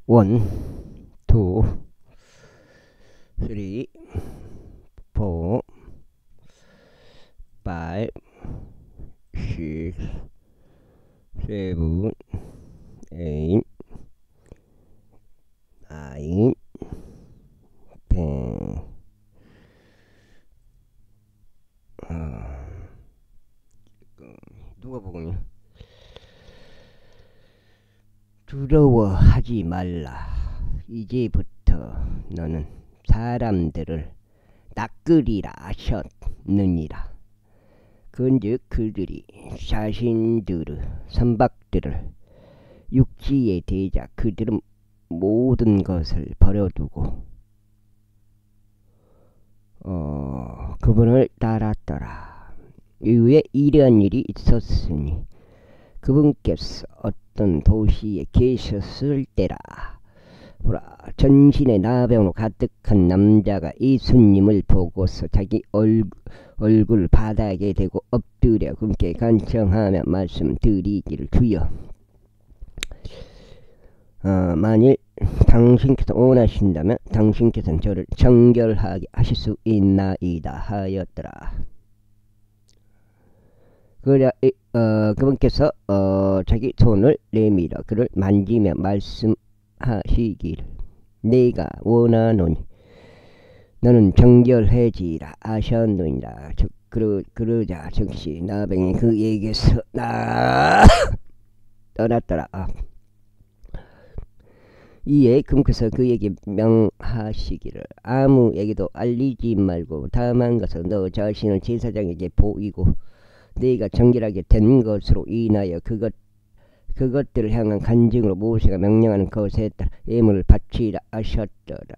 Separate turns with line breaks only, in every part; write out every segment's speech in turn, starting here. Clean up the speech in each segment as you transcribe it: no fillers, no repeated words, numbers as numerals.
1, 2, 3, 4, 5, 6, 7, 8, 9, 10. 누가 보고 있냐? 두려워하지 말라. 이제부터 너는 사람들을 낚으리라 하셨느니라. 그런즉 그들이 자신들의 선박들을 육지에 대자 그들은 모든 것을 버려두고 그분을 따랐더라. 이후에 이러한 일이 있었으니 그분께서 어떤 도시에 계셨을 때라. 보라, 전신에 나병으로 가득한 남자가 예수님을 보고서 자기 얼굴 바닥에 대고 엎드려 그분께 간청하며 말씀드리기를, 주여, 만일 당신께서 원하신다면 당신께서는 저를 정결하게 하실 수 있나이다 하였더라. 그러자 그분께서 자기 손을 내밀어 그를 만지며 말씀하시기를, 내가 원하노니 너는 정결해지라 하셨느니라. 그러자 즉시 나병이 그에게서 떠났더라. 이에 그분께서 그에게 명하시기를, 아무에게도 알리지 말고 다만 가서 너 자신을 제사장에게 보이고 네가 정결하게 된 것으로 인하여 그것들을 향한 간증으로 모세가 명령하는 것에 따라 예물을 바치라 하셨더라.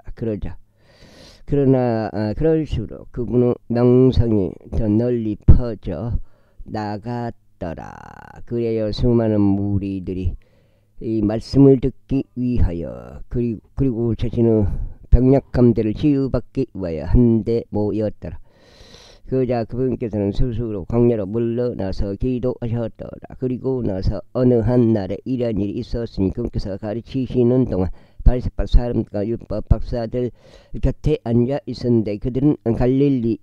그러나 그럴수록 그분의 명성이 더 널리 퍼져 나갔더라. 그래야 수많은 무리들이 이 말씀을 듣기 위하여 그리고 자신의 병약함들을 치유받기 위하여 한데 모였더라. 그러자 그분께서는 스스로 광야로 물러나서 기도하셨더라. 그리고 나서 어느 한 날에 이런 일이 있었으니 그분께서 가르치시는 동안 바리새파 사람과 율법 박사들 곁에 앉아 있었는데 그들은 갈릴리의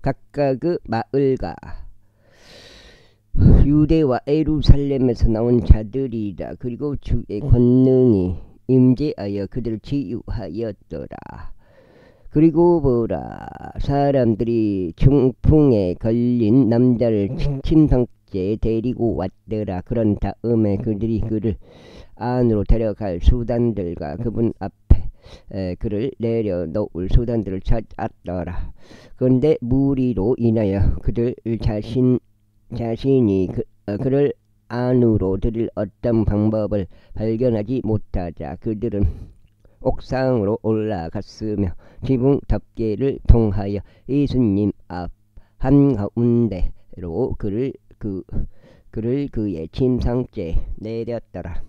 각각의 마을과 유대와 예루살렘에서 나온 자들이라. 그리고 주의 권능이 임재하여 그들을 치유하였더라. 그리고 보라, 사람들이 중풍에 걸린 남자를 침상째에 데리고 왔더라. 그런 다음에 그들이 그를 안으로 데려갈 수단들과 그분 앞에 그를 내려놓을 수단들을 찾았더라. 그런데 무리로 인하여 그들 자신이 그를 안으로 들일 어떤 방법을 발견하지 못하자 그들은 옥상으로 올라갔으며 지붕 덮개를 통하여 예수님 앞 한가운데로 그를 그의 침상째에 내렸더라.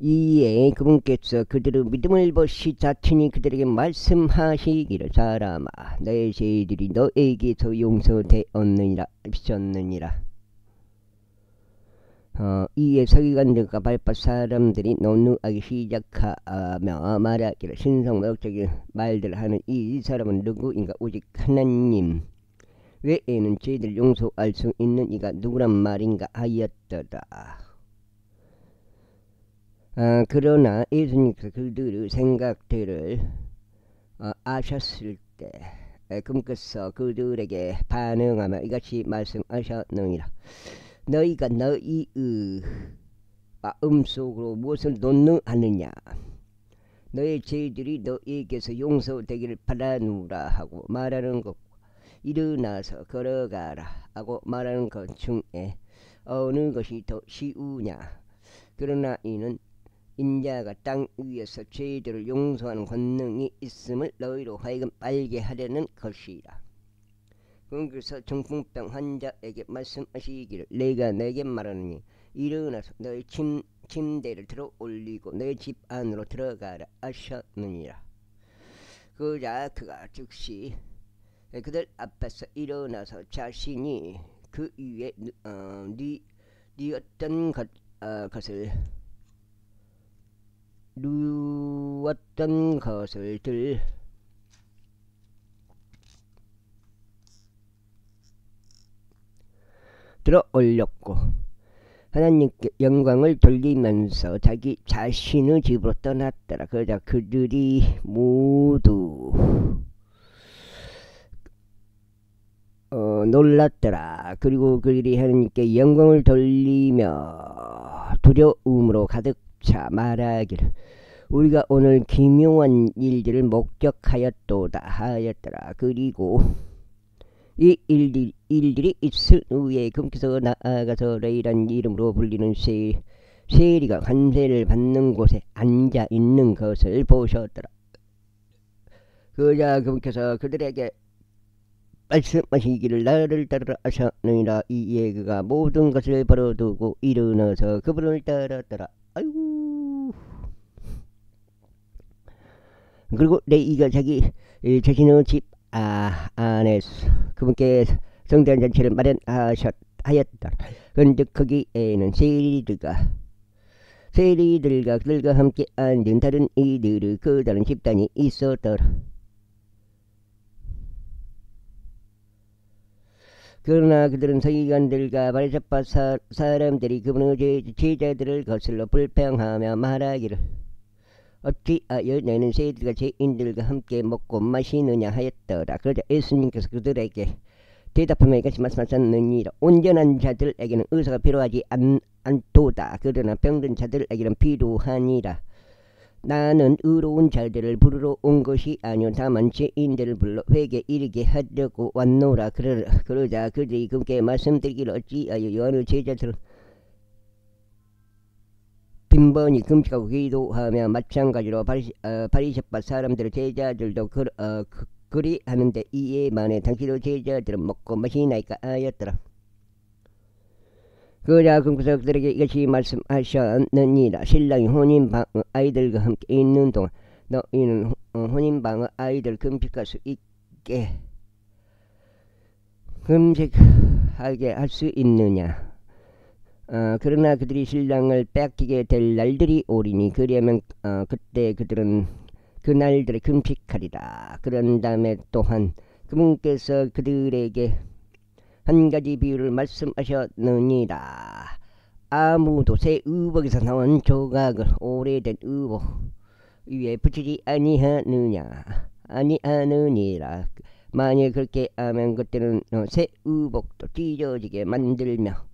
이에 그분께서 그들의 믿음을 보시 자신이 그들에게 말씀하시기를, 사람아, 너의 죄들이 너에게서 용서되었느니라 하셨느니라. 이에 서기관들과 바리새파 사람들이 논의하기 시작하며 말하기를, 신성모욕적인 말들을 하는 이 사람은 누구인가? 오직 하나님 외에는 죄를 용서할 수 있는 이가 누구란 말인가 하였더라. 그러나 예수님께서 그들의 생각들을 아셨을 때 그분께서 그들에게 반응하며 이같이 말씀하셨느니라. 너희가 너희의 마음속으로 무엇을 논의하느냐? 너의 죄들이 너희에게서 용서되기를 바라노라 하고 말하는 것, 일어나서 걸어가라 하고 말하는 것 중에 어느 것이 더 쉬우냐? 그러나 이는 인자가 땅 위에서 죄들을 용서하는 권능이 있음을 너희로 하여금 알게 하려는 것이라. 그래서 중풍병 환자에게 말씀하시기를, 내가 내게 말하느니 일어나서 너의 침대를 들어 올리고 너의 집 안으로 들어가라 하셨느니라. 그러자 그가 즉시 그들 앞에서 일어나서 자신이 그 위에 뉘었던 것을 누웠던 것을 들어 올렸고 하나님께 영광을 돌리면서 자기 자신의 집으로 떠났더라. 그러자 그들이 모두 놀랐더라. 그리고 그들이 하나님께 영광을 돌리며 두려움으로 가득 차 말하기를 우리가 오늘 기묘한 일들을 목격하였도다 하였더라. 그리고 이 일들이 있을 후에 금께서 나아가서 레이란 이름으로 불리는 세리가 관세를 받는 곳에 앉아 있는 것을 보셨더라. 그자 금께서 그들에게 말씀하시기를 나를 따르라 하셨느니라. 이에 그가 모든 것을 버려두고 일어나서 그분을 따랐더라. 아이고. 그리고 레이가 자기 자신의 집 안에서 그분께 성대한 잔치를 마련하였다. 그런데 거기에는 세리들과 그들과 함께 앉은 다른 이들의 그 다른 집단이 있었더라. 그러나 그들은 서기관들과 바리새파 사람들이 그분의 제자들을 거슬러 불평하며 말하기를 어찌하여 너는 세리들과 죄인들과 함께 먹고 마시느냐 하였더라. 그러자 예수님께서 그들에게 대답하며 이같이 말씀하셨느니라. 온전한 자들에게는 의사가 필요하지 않도다. 그러나 병든 자들에게는 필요하니라. 나는 의로운 자들을 부르러 온 것이 아니오 다만 죄인들을 불러 회개에 이르게 하려고 왔노라. 그러자 그들이 그분께 말씀드리기를 어찌하여 요한의 제자들은 빈번히 금식하고 기도하며 마찬가지로 바리새파 사람들의 제자들도 그리 하는데 이에 만에 당신의 제자들은 먹고 마시나이까 하였더라. 그러자 금께서 그들에게 이같이 말씀하셨느니라. 신랑이 혼인방 아이들과 함께 있는 동안 너희는 혼인방의 아이들 금식할 수 있게 금식하게 할 수 있느냐. 그러나 그들이 신랑을 빼앗기게 될 날들이 오리니 그리하면 그때 그들은 그 날들에 금식하리라. 그런 다음에 또한 그분께서 그들에게 한 가지 비유를 말씀하셨느니라. 아무도 새 의복에서 나온 조각을 오래된 의복 위에 붙이지 아니하느니라. 만일 그렇게 하면 그때는 새 의복도 찢어지게 만들며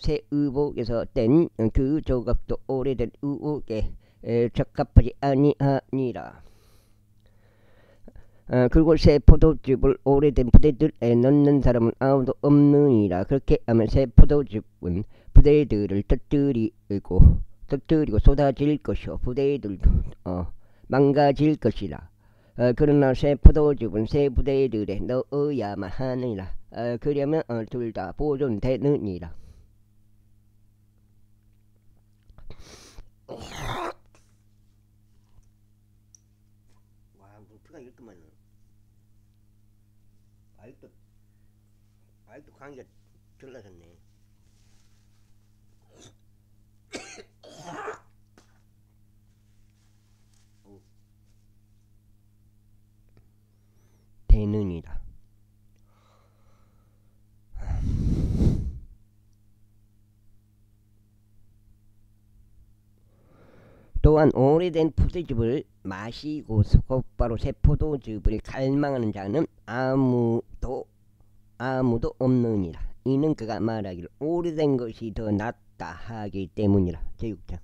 새 의복에서 뗀 그 조각도 오래된 의복에 적합하지 아니하니라. 그리고 새 포도즙을 오래된 부대들에 넣는 사람은 아무도 없느니라. 그렇게 하면 새 포도즙은 부대들을 터뜨리고 쏟아질 것이요 부대들도 망가질 것이라. 그러나 새 포도즙은 새 부대들에 넣어야만 하느니라. 그러면 둘 다 보존되느니라. 와, 물기가 이렇게 많아. 아직도 감기가 들라졌네. 되느니라. 또한 오래된 포도즙을 마시고 곧바로 새 포도즙을 갈망하는 자는 아무도 없느니라. 이는 그가 말하기를 오래된 것이 더 낫다 하기 때문이라. 제6장.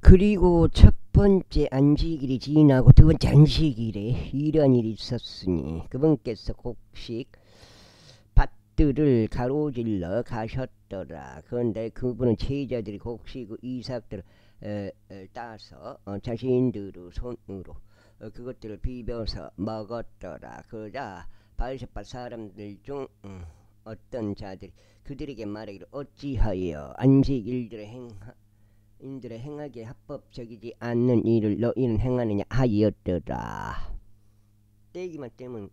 그리고 첫 번째 안식일이 지나고 두 번째 안식일에 이런 일이 있었으니 그분께서 곡식 밭들을 가로질러 가셨더라. 그런데 그분은 제자들이 곡식 이삭들을 따서 자신들의 손으로 그것들을 비벼서 먹었더라. 그러자 바리새파 사람들 중 어떤 자들이 그들에게 말하기를 어찌하여 안식일들을 인들의 행하기에 합법적이지 않는 일을 너희는 행하느냐 하였더라. 떼기만 떼면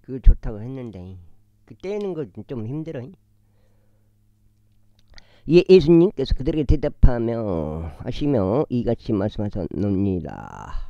그거 좋다고 했는데 그 떼는 거 좀 힘들어. 이에 예수님께서 그들에게 대답하며 하시며 이같이 말씀하셨느니라.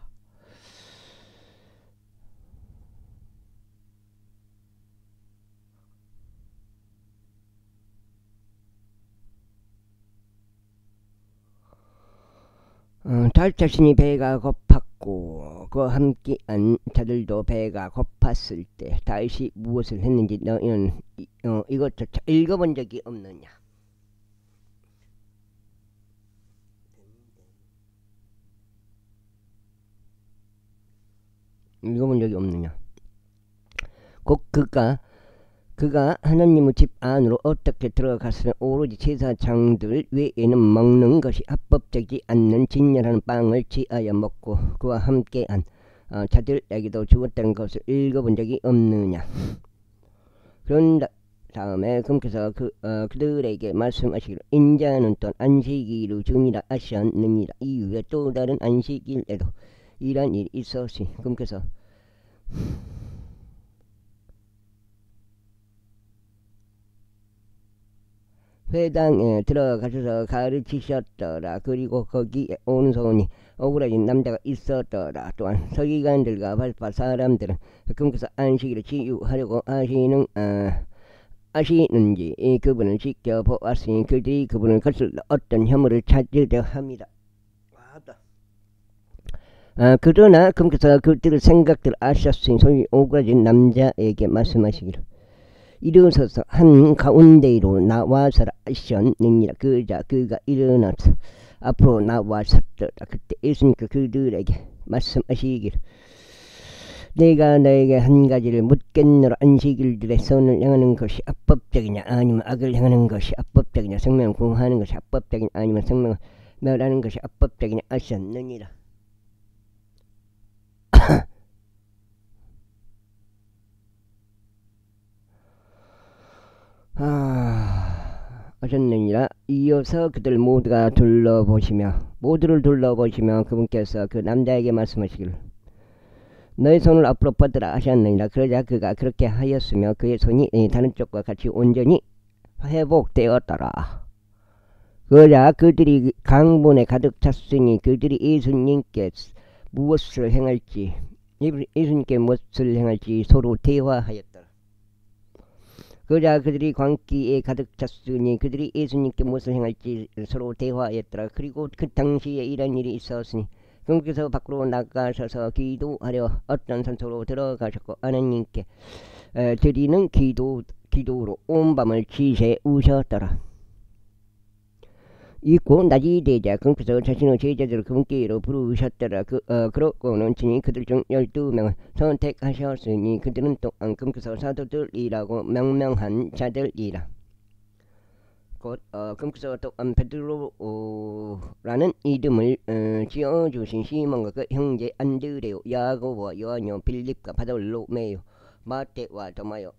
달 자신이 배가 고팠고 그와 함께한 자들도 배가 고팠을 때 다윗이 무엇을 했는지 너희는 이것조차 읽어본 적이 없느냐. 읽어본 적이 없느냐. 곧 그가 하나님의 집 안으로 어떻게 들어갔으면 오로지 제사장들 외에는 먹는 것이 합법적이지 않는 진열하는 빵을 취하여 먹고 그와 함께한 자들에게도 주었다는 것을 읽어본 적이 없느냐. 그런 다음에 그께서 그들에게 말씀하시기를 인자는 또한 안식일의 주니라 하셨느니라. 이후에 또 다른 안식일에도 이러한 일이 있었으니 그께서 회당에 들어가셔서 가르치셨더라. 그리고 거기에 온손이 오그라진 남자가 있었더라. 또한 서기관들과 바리사 사람들은 그께서 안식일을 치유하려고 하시는지 그분을 지켜보았으니 그들이 그분을 거슬러 어떤 혐의를 찾으려 합니다. 그러나 그께서 그들의 생각들을 아셨으니 손이 오그라진 남자에게 말씀하시기를 일어서서 한 가운데로 나와서라 하셨느니라. 그가 일어나서 앞으로 나와섰더라. 그때 예수님께서 그들에게 말씀하시기를 내가 너에게 한 가지를 묻겠노라. 안식일들의 선을 행하는 것이 합법적이냐 아니면 악을 행하는 것이 합법적이냐, 생명을 구하는 것이 합법적이냐 아니면 생명을 멸하는 것이 합법적이냐 하셨느니라. 하셨느니라. 이어서 그들 모두를 둘러보시며 그분께서 그 남자에게 말씀하시기를 너의 손을 앞으로 뻗으라 하셨느니라. 그러자 그가 그렇게 하였으며 그의 손이 다른 쪽과 같이 온전히 회복되었더라. 그러자 그들이 강본에 가득 찼으니 그들이 예수님께 무엇을 행할지 서로 대화하였더라. 그러자 그들이 광기에 가득 찼으니 그들이 예수님께 무엇을 행할지 서로 대화하였더라. 그리고 그 당시에 이런 일이 있었으니 그분께서 밖으로 나가셔서 기도하려 어떤 산소로 들어가셨고 하나님께 드리는 기도로 온 밤을 지새우셨더라. 이고 낮이 되자 그분께서 자신의 제자들을 그분께로 부르셨더라. 그러고는 친히 그들 중 12명을 선택하셨으니 그들은 또한 그분께서 사도들이라고 명명한 자들이라. 곧 그분께서 또한 베드로라는 이름을 지어주신 시몬과 그 형제 안드레오, 야고보와 요한요, 빌립과 바돌로메오, 마테와 도마요,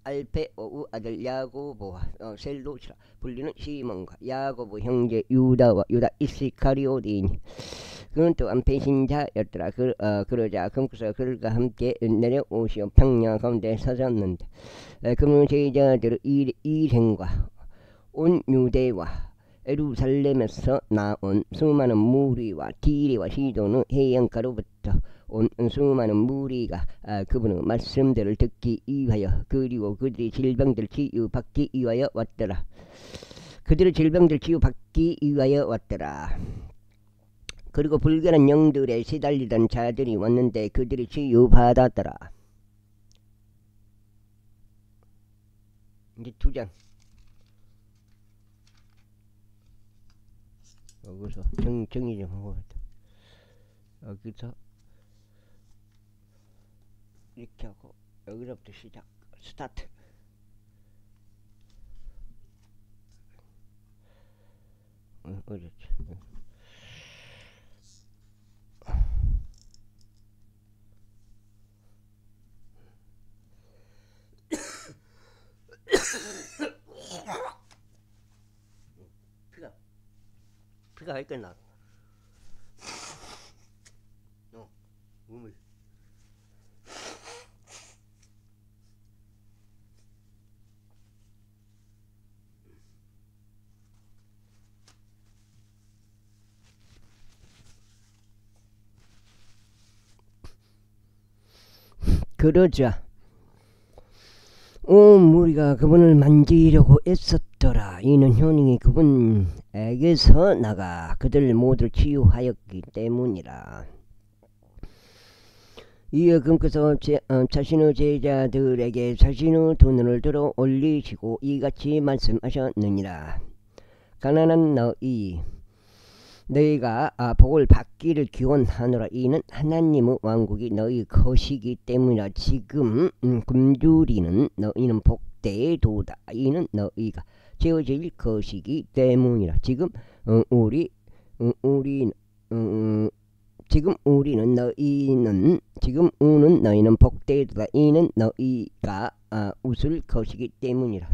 알페오의 아들 야고보와 셀롯이라 불리는 시몬과 야고보 형제 유다 이스카리오디니 그는 또한 배신자였더라. 그러자 그분께서 그들과 함께 내려오시어 평야 가운데 서셨는데 그는 제자들의 일행과 온 유대와 예루살렘에서 나온 수많은 무리와 디리와 시돈의 해안가로부터 온 수많은 무리가 그분의 말씀들을 듣기 위하여 그리고 그들이 질병들 치유받기 위하여 왔더라. 그리고 불결한 영들에 시달리던 자들이 왔는데 그들이 치유받았더라. 이제 2장. 여기서 정리 좀 하고 여기서 이렇게 하고 여기서부터 스타트. 어렵지. 니가 할거나 우물. 그러자 온 무리가 그분을 만지려고 애썼더라. 이는 현행이 그분에게서 나가 그들 모두 치유하였기 때문이라. 이에 금께서 자신의 제자들에게 자신의 두 눈을 들어 올리시고 이같이 말씀하셨느니라. 가난한 너희가 복을 받기를 기원하노라. 이는 하나님의 왕국이 너희 것이기 때문이라. 지금 굶주리는 너희는 복되도다. 이는 너희가 채워질 것이기 때문이라. 지금 너희는 복되도다. 이는 너희가 웃을 것이기 때문이라.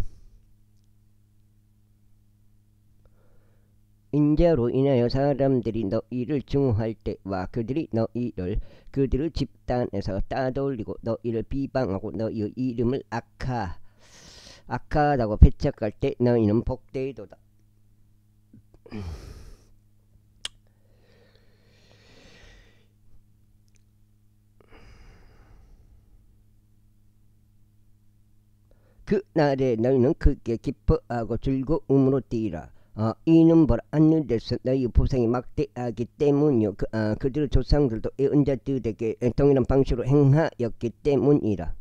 인자로 인하여 사람들이 너희를 증오할 때와 그들이 그들의 집단에서 따돌리고 너희를 비방하고 너희의 이름을 악하다고 배척할 때 너희는 복되도다. 그 날에 너희는 크게 기뻐하고 즐거움으로 뛰라. 이는 벌 않는 데서 너희 보상이 막대하기 때문이요. 그들의 조상들도 예언자들에게 동일한 방식으로 행하였기 때문이라.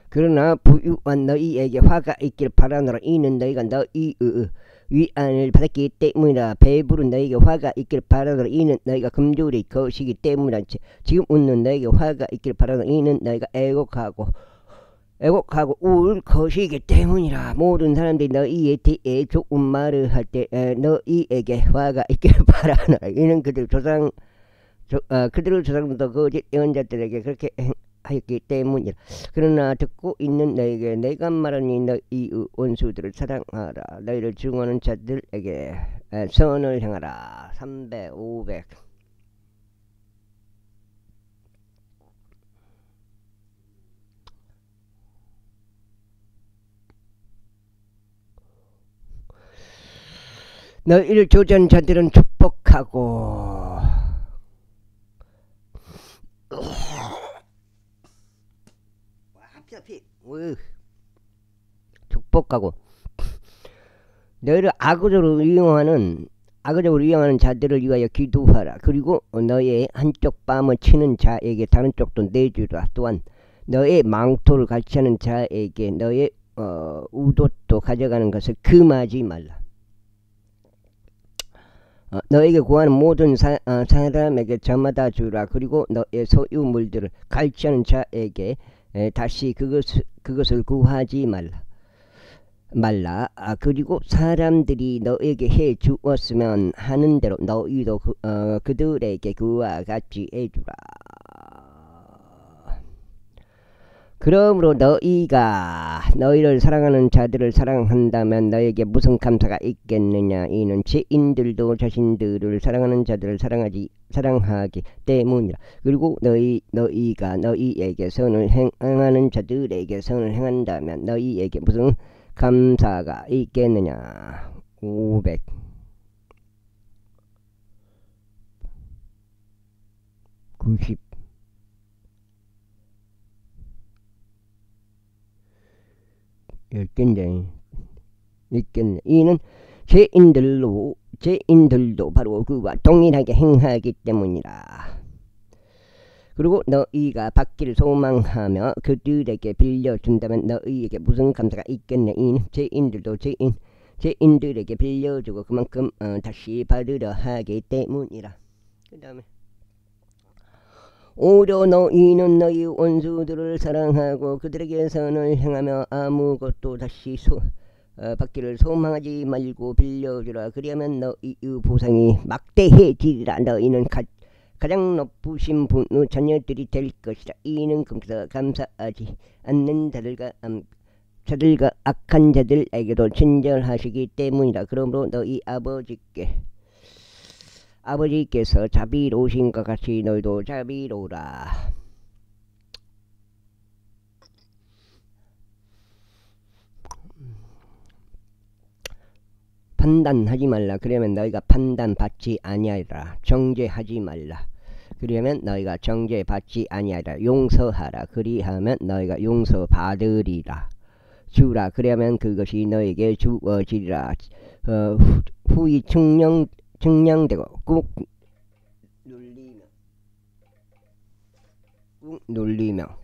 그러나 부유한 너희에게 화가 있길 바라노라. 이는 너희가 너희의 위안을 받았기 때문이라. 배부른 너희에게 화가 있길 바라노라. 이는 너희가 굶주릴 것이기 때문이라. 지금 웃는 너희에게 화가 있길 바라노라. 이는 너희가 애곡하고 울 것이기 때문이라. 모든 사람들이 너희에 대해 좋은 말을 할 때 너희에게 화가 있길 바라노라. 이는 그들의 조상들도 거짓 예언자들에게 그렇게 하였기 때문이라. 그러나 듣고 있는 너에게 내가 말하니 너희의 원수들을 사랑하라. 너희를 증오하는 자들에게 선을 행하라. 300, 500. 너희를 조전 자들은 축복하고 축복하고 너희를 악의적으로 이용하는 자들을 위하여 기도하라. 그리고 너의 한쪽 뺨을 치는 자에게 다른 쪽도 내주라. 또한 너의 망토를 갈취하는 자에게 너의 우돛도 가져가는 것을 금하지 말라. 너에게 구하는 모든 사람에게 저마다 주라. 그리고 너의 소유물들을 갈취하는 자에게 다시 그것을 구하지 말라. 그리고 사람들이 너에게 해 주었으면 하는 대로 너희도 그들에게 그와 같이 해주라. 그러므로 너희가 너희를 사랑하는 자들을 사랑한다면 너에게 무슨 감사가 있겠느냐. 이는 죄인들도 자신들을 사랑하는 자들을 사랑하기 때문이라. 그리고 너희가 너희에게 선을 행하는 자들에게 선을 행한다면 너희에게 무슨 감사가 있겠느냐. 500. 있겠네. 이는 죄인들도 바로 그와 동일하게 행하기 때문이라. 그리고 너희가 받기를 소망하며 그들에게 빌려준다면 너희에게 무슨 감사가 있겠네. 이는 죄인들에게 빌려주고 그만큼 다시 받으려 하기 때문이라. 그 다음에 오히려 너희는 너희 원수들을 사랑하고 그들에게 선을 행하며 아무것도 다시 받기를 소망하지 말고 빌려주라. 그리하면 너희의 보상이 막대해지리라. 너희는 가장 높으신 분의 자녀들이 될 것이라. 이는 금서 감사하지 않는 자들과 악한 자들에게도 친절하시기 때문이다. 그러므로 너희 아버지께서 자비로우신 것 같이 너희도 자비로우라. 판단하지 말라. 그러면 너희가 판단받지 아니하리라. 정죄하지 말라. 그러면 너희가 정죄받지 아니하리라. 용서하라. 그리하면 너희가 용서받으리라. 주라. 그러면 그것이 너에게 주어지리라. 후이 측량되고 꾹 눌리며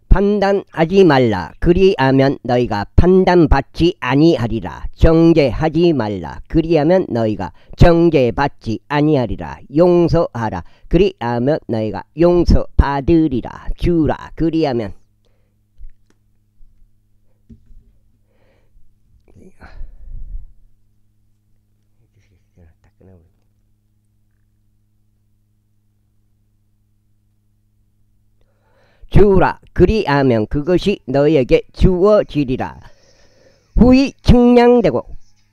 판단하지 말라. 그리하면 너희가 판단받지 아니하리라. 정죄하지 말라. 그리하면 너희가 정죄받지 아니하리라. 용서하라. 그리하면 너희가 용서받으리라. 주라. 그리하면 주라. 그리하면 그것이 너희에게 주어지리라. 후이 측량되고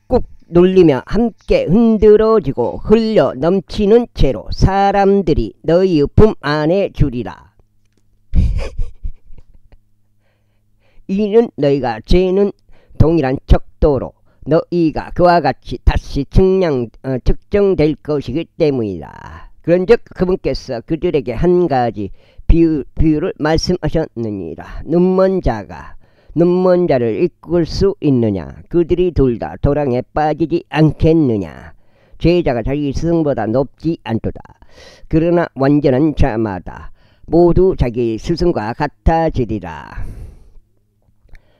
꾹 눌리며 함께 흔들어지고 흘려 넘치는 채로 사람들이 너희의 품 안에 주리라. 이는 너희가 재는 동일한 척도로 너희가 그와 같이 다시 측정될 것이기 때문이다. 그런즉 그분께서 그들에게 한 가지 비유를 말씀하셨느니라. 눈먼 자를 이끌 수 있느냐? 그들이 둘 다 도랑에 빠지지 않겠느냐? 제자가 자기 스승보다 높지 않도다. 그러나 완전한 자마다 모두 자기 스승과 같아지리라.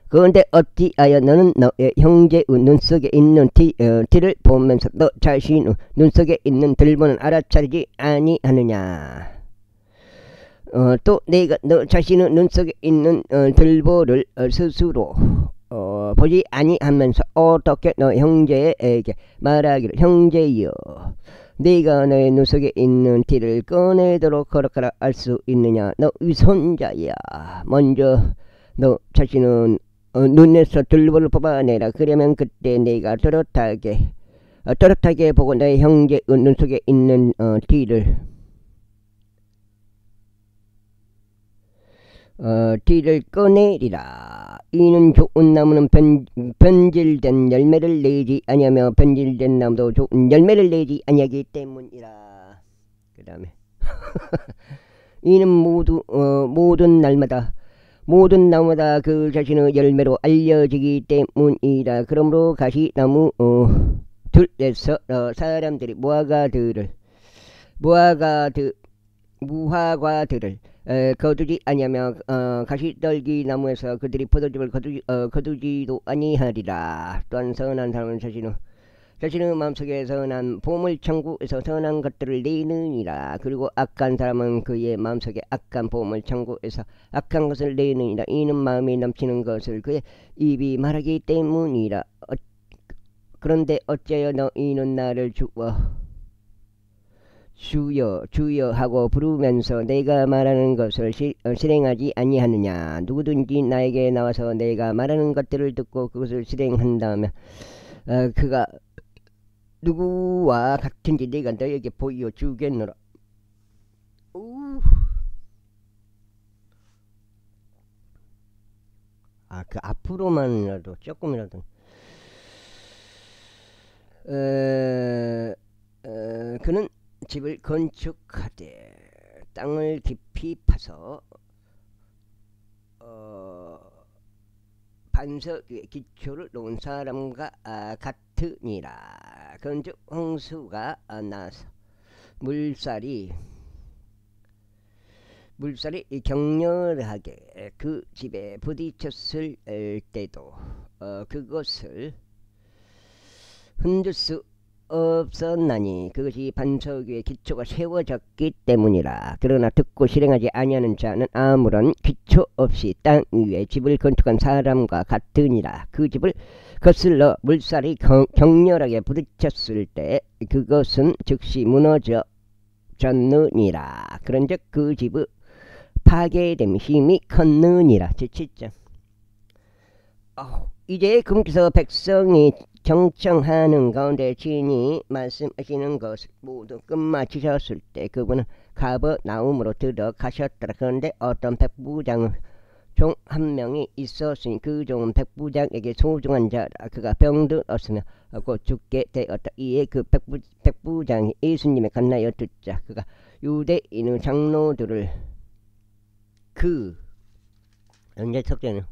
그런데 어찌하여 너는 너의 형제의 눈속에 있는 티를 보면서 너 자신의 눈속에 있는 들보는 알아차리지 아니하느냐? 또 내가 너 자신의 눈속에 있는 들보를 스스로 보지 아니하면서 어떻게 너 형제에게 말하기를 형제여 네가 너의 눈속에 있는 티를 꺼내도록 허락하라 할 수 있느냐? 너 위선자야. 먼저 너 자신은 눈에서 들보를 뽑아내라. 그러면 그때 네가 또렷하게 보고 너의 형제의 눈속에 있는 티를 꺼내리라. 이는 좋은 나무는 변질된 열매를 내지 아니하며 변질된 나무도 좋은 열매를 내지 아니하기 때문이라. 그 다음에 이는 모든 나무마다 그 자신의 열매로 알려지기 때문이라. 그러므로 가시나무 둘에서 사람들이 무화과들을 거두지 아니하며 가시떨기 나무에서 그들이 포도즙을 거두지도 아니하리라. 또한 선한 사람은 자신의 마음속에 선한 보물 창구에서 선한 것들을 내느니라. 그리고 악한 사람은 그의 마음속에 악한 보물 창구에서 악한 것을 내느니라. 이는 마음이 넘치는 것을 그의 입이 말하기 때문이라. 그런데 어째여 너희는 나를 주여 하고 부르면서 내가 말하는 것을 실행하지 아니하느냐? 누구든지 나에게 나와서 내가 말하는 것들을 듣고 그것을 실행한다면 그가 누구와 같은지 내가 너에게 보여주겠노라. 그 앞으로만이라도 조금이라도 그는 집을 건축하되 땅을 깊이 파서 반석 위에 기초를 놓은 사람과 같으니라. 그런즉 홍수가 나서 물살이 격렬하게 그 집에 부딪혔을 때도 그것을 흔들 수 없었나니 그것이 반석 위에 기초가 세워졌기 때문이라. 그러나 듣고 실행하지 아니하는 자는 아무런 기초 없이 땅 위에 집을 건축한 사람과 같으니라. 그 집을 거슬러 물살이 격렬하게 부딪혔을 때 그것은 즉시 무너졌느니라. 그런즉 그 집의 파괴됨이 심히 컸느니라. 제7장. 이제 금께서 백성이 경청하는 가운데 주인이 말씀하시는 것을 모두 끝마치셨을 때 그분은 가버나움으로 들어가셨더라. 그런데 어떤 백부장 종 한 명이 있었으니 그 종은 백부장에게 소중한 자라. 그가 병들었으며 곧 죽게 되었다. 이에 그 백부장이 예수님에 간나여 듣자 그가 유대인의 장로들을 그 현재 석제는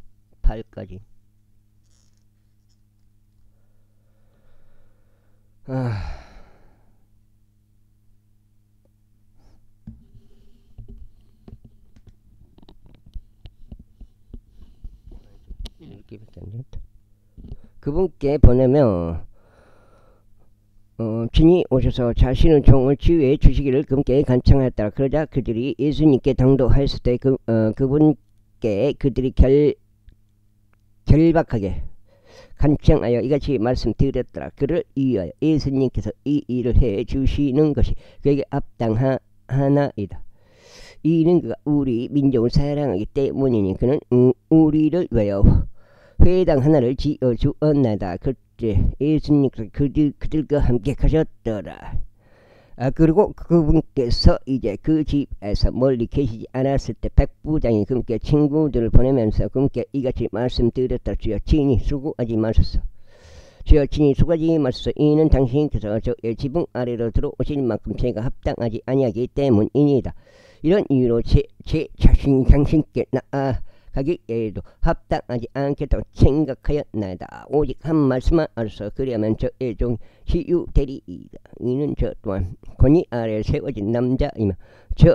8까지 그분께 보내며 주인이 오셔서 자신의 종을 지휘해 주시기를 그분께 간청하였다. 그러자 그들이 예수님께 당도하였을 때 그분께 그들이 결박하게 간청하여 이같이 말씀드렸더라. 그를 위하여 예수님께서 이 일을 해 주시는 것이 그에게 합당하나이다. 이는 그가 우리 민족을 사랑하기 때문이니 그는 우리를 위하여 회당 하나를 지어 주었나이다. 그때 예수님께서 그들과 함께 가셨더라. 그리고 그분께서 이제 그 집에서 멀리 계시지 않았을 때 백부장이 그분께 친구들을 보내면서 그분께 이같이 말씀드렸다. 주여 친히 수고하지 마소서. 주여 친히 수고하지 마소서. 이는 당신께서 저의 지붕 아래로 들어오실 만큼 제가 합당하지 아니하기 때문이니다. 이런 이유로 제 자신이 당신께 나아가기에도 합당하지 않겠다고 생각하였나이다. 오직 한 말씀만 알아서 그리하면 저의 종 치유되리이다. 이는 저 또한 권위 아래 세워진 남자이며 제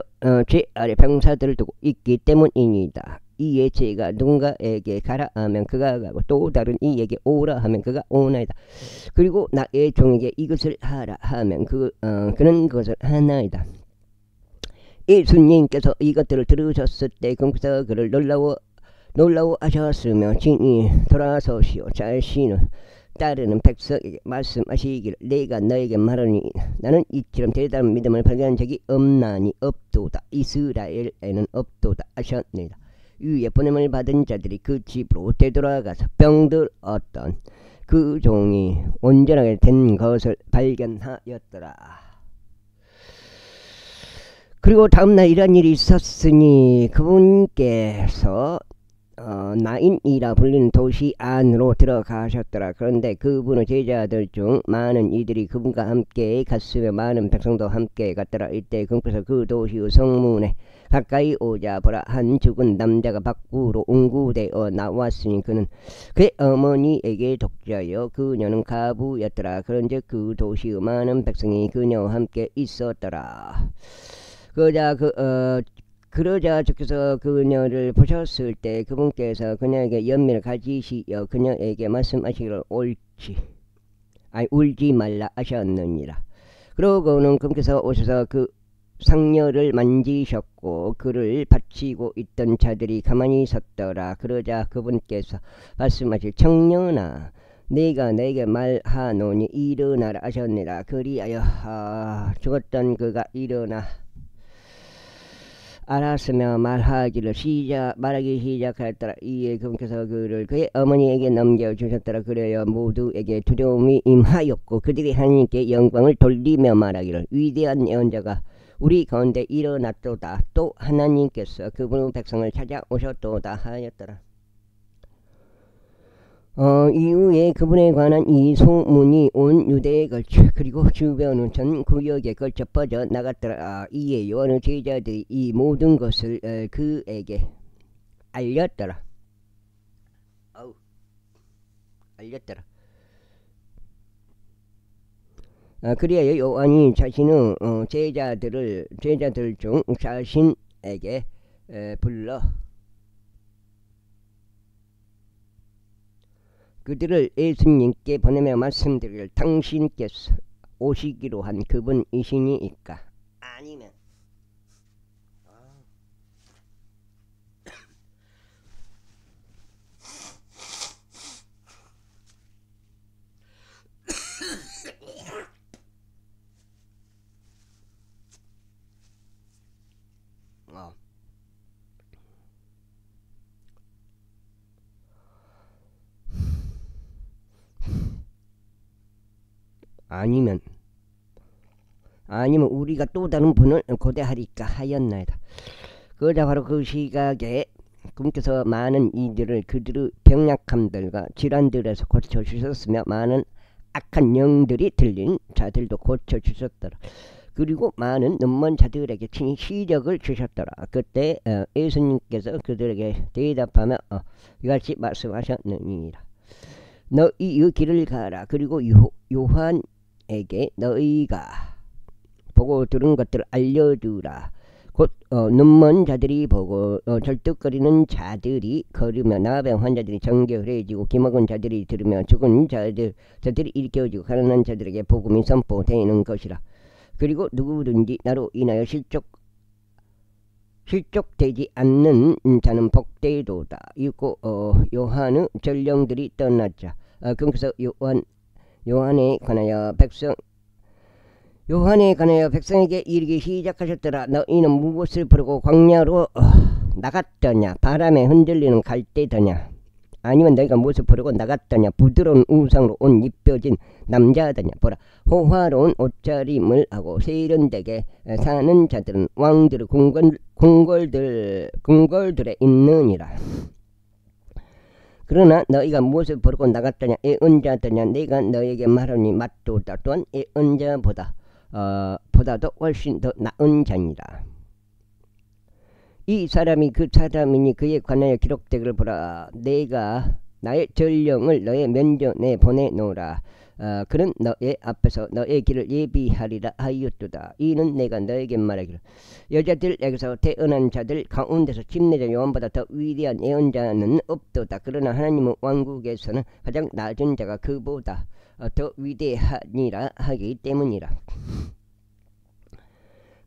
아래 병사들을 두고 있기 때문이니다. 이에 제가 누군가에게 가라 하면 그가 가고 또 다른 이에게 오라 하면 그가 오나이다. 그리고 나의 종에게 이것을 하라 하면 그는 그것을 하나이다. 예수님께서 이것들을 들으셨을 때 그분께서 그를 놀라워하셨으며 친히 돌아서시오 자신을 따르는 백성에게 말씀하시기를 내가 너에게 말하니 나는 이처럼 대단한 믿음을 발견한 적이 없나니 없도다. 이스라엘에는 없도다 하셨느니라. 위에 보냄을 받은 자들이 그 집으로 되돌아가서 병들었던 그 종이 온전하게 된 것을 발견하였더라. 그리고 다음날 이런 일이 있었으니 그분께서 나인이라 불리는 도시 안으로 들어가셨더라. 그런데 그분의 제자들 중 많은 이들이 그분과 함께 갔으며 많은 백성도 함께 갔더라. 이때 그분께서 그 도시의 성문에 가까이 오자 보라 한 죽은 남자가 밖으로 운구되어 나왔으니 그는 그의 어머니에게 독자여 그녀는 가부였더라. 그런즉 그 도시의 많은 백성이 그녀와 함께 있었더라. 그러자 주께서 그녀를 보셨을 때 그분께서 그녀에게 연민을 가지시어 그녀에게 말씀하시기를 울지 말라 하셨느니라. 그러고는 그분께서 오셔서 그 상녀를 만지셨고 그를 받치고 있던 자들이 가만히 섰더라. 그러자 그분께서 말씀하실 청년아 내가 내게 말하노니 일어나라 하셨느니라. 그리하여 죽었던 그가 일어나 알았으며 말하기 시작하였더라. 이에 그분께서 그를 그의 어머니에게 넘겨주셨더라. 그래야 모두에게 두려움이 임하였고 그들이 하나님께 영광을 돌리며 말하기를 위대한 예언자가 우리 가운데 일어났도다. 또 하나님께서 그분의 백성을 찾아오셨도다 하였더라. 이후에 그분에 관한 이 소문이 온 유대에 걸쳐 그리고 주변은 전 구역에 걸쳐 퍼져 나갔더라. 이에 요한의 제자들이 이 모든 것을 그에게 알렸더라. 그리하여 요한이 자신의 제자들 중 자신에게 불러 그들을 예수님께 보내며 말씀드리기를 당신께서 오시기로 한 그분이시니까. 아니면 아니면 우리가 또 다른 분을 고대하리까 하였나이다. 그러자 바로 그 시각에 꿈께서 많은 이들을 그들의 병약함들과 질환들에서 고쳐주셨으며 많은 악한 영들이 들린 자들도 고쳐주셨더라. 그리고 많은 눈먼 자들에게 친히 시력을 주셨더라. 그때 예수님께서 그들에게 대답하며 이같이 말씀하셨느니라. 너희의 길을 가라. 그리고 요한에게 너희가 보고 들은 것들을 알려주라. 곧 눈먼 자들이 보고 절뚝거리는 자들이 걸으며 나병 환자들이 정결해지고 기먹은 자들이 들으며 죽은 자들이 일깨워지고 가난한 자들에게 복음이 선포되는 것이라. 그리고 누구든지 나로 인하여 실족되지 않는 자는 복되도다. 이고 요한의 전령들이 떠났자. 그래서 요한에 관하여 백성에게 이르기 시작하셨더라. 너희는 무엇을 부르고 광야로 나갔더냐? 바람에 흔들리는 갈대더냐? 아니면 너희가 무엇을 부르고 나갔더냐? 부드러운 우상으로 옷 입혀진 남자더냐? 보라, 호화로운 옷차림을 하고 세련되게 사는 자들은 왕들의 궁궐들에 있느니라. 그러나 너희가 무엇을 부르고 나갔더냐? 예언자더냐? 내가 너에게 말하니 맞도다. 또한 예언자보다도 훨씬 더 나은 자니라. 이 사람이 그 사람이니 그에 관하여 기록되기를 보라. 내가 나의 전령을 너의 면전에 보내노라. 그는 너의 앞에서 너의 길을 예비하리라 하였도다. 이는 내가 너에게 말하기를 여자들에게서 태어난 자들 가운데서 침례자 요한보다 더 위대한 예언자는 없도다. 그러나 하나님의 왕국에서는 가장 낮은 자가 그보다 더 위대하니라 하기 때문이라.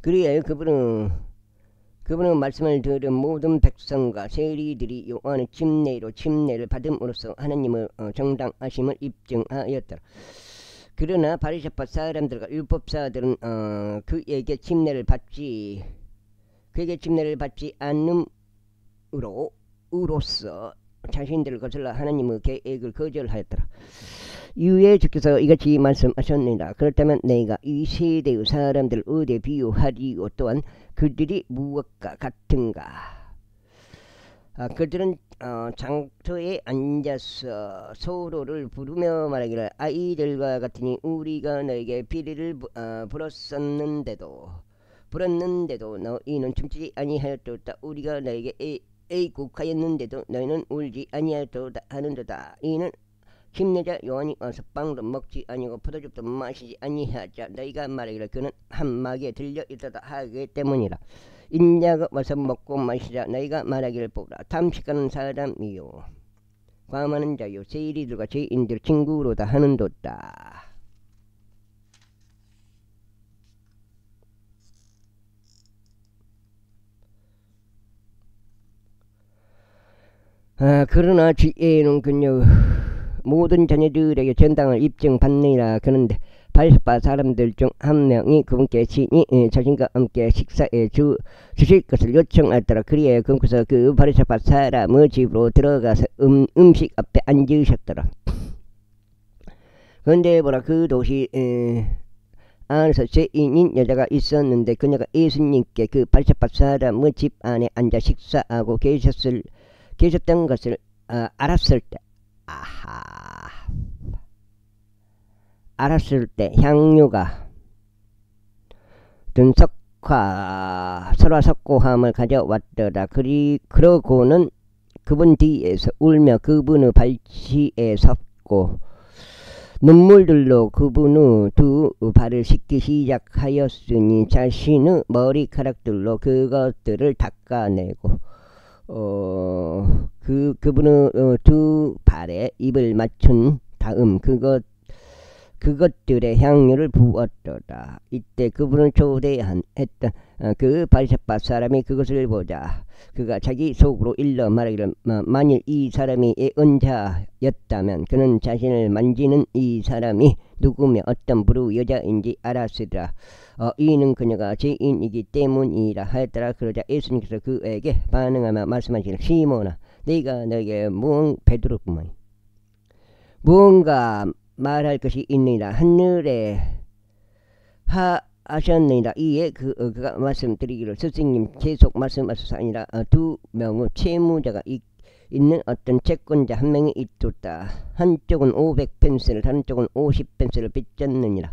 그리하여 그분은 말씀을 들은 모든 백성과 세리들이 요한의 침례를 받음으로써 하나님의 정당하심을 입증하였더라. 그러나 바리새파 사람들과 율법사들은 그에게 침례를 받지 않음으로써 자신들을 거슬러 하나님의 계획을 거절하였더라. 이후에 주께서 이같이 말씀하셨느니라. 그렇다면 내가 이 세대의 사람들을 어디에 비유하리요? 또한 그들이 무엇과 같은가? 그들은 장터에 앉아서 서로를 부르며 말하기를 아이들과 같으니 우리가 너에게 비리를 불었는데도 너희는 춤추지 아니하였도다. 우리가 너에게 애국하였는데도 너희는 울지 아니하였도다 하는도다. 이는 침례자 요한이 와서 빵도 먹지 아니하고 포도주도 마시지 아니하자 너희가 말하기를 그는 한마디에 들려 있도다 하기 때문이라. 인자가 와서 먹고 마시자 너희가 말하기를 보라. 탐식하는 사람이요 과음하는 자요 세리들과 죄인들 친구로다 하는도다. 그러나 지혜는 그녀 모든 자녀들에게 전당을 입증받느니라. 그런데 바리새파 사람들 중 한 명이 그분께 친히 자신과 함께 식사에 주실 것을 요청하더라. 그리하여 그분께서 그 바리새파 사람의 집으로 들어가서 음식 앞에 앉으셨더라. 그런데 보라, 그 도시 안에서 죄인인 여자가 있었는데 그녀가 예수님께 그 바리새파 사람의 집 안에 앉아 식사하고 계셨던 것을 알았을 때 향유가 든 설화석고함을 가져왔더라. 그러고는 그분 뒤에서 울며 그분의 발치에 섰고 눈물들로 그분의 두 발을 씻기 시작하였으니 자신의 머리카락들로 그것들을 닦아내고 그분의 두 발에 입을 맞춘 다음 그것들의 향유를 부었도다. 이때 그분을 초대했던 그 바리새파 사람이 그것을 보자 그가 자기 속으로 일러 말하기를 만일 이 사람이 예언자였다면 그는 자신을 만지는 이 사람이 누구며 어떤 부류 여자인지 알았으리라. 이는 그녀가 죄인이기 때문이라 하였더라. 그러자 예수님께서 그에게 반응하며 말씀하시기를 시몬아 네가 너에게 베드로구만 무언가 말할 것이 있느니라. 하늘에 하셨느니라. 이에 그가 말씀드리기를 스승님 계속 말씀하소서 아니라 두 명의 채무자가 있는 어떤 채권자 한 명이 있었다. 한쪽은 500펜스를 다른 쪽은 50펜스를 빚졌느니라.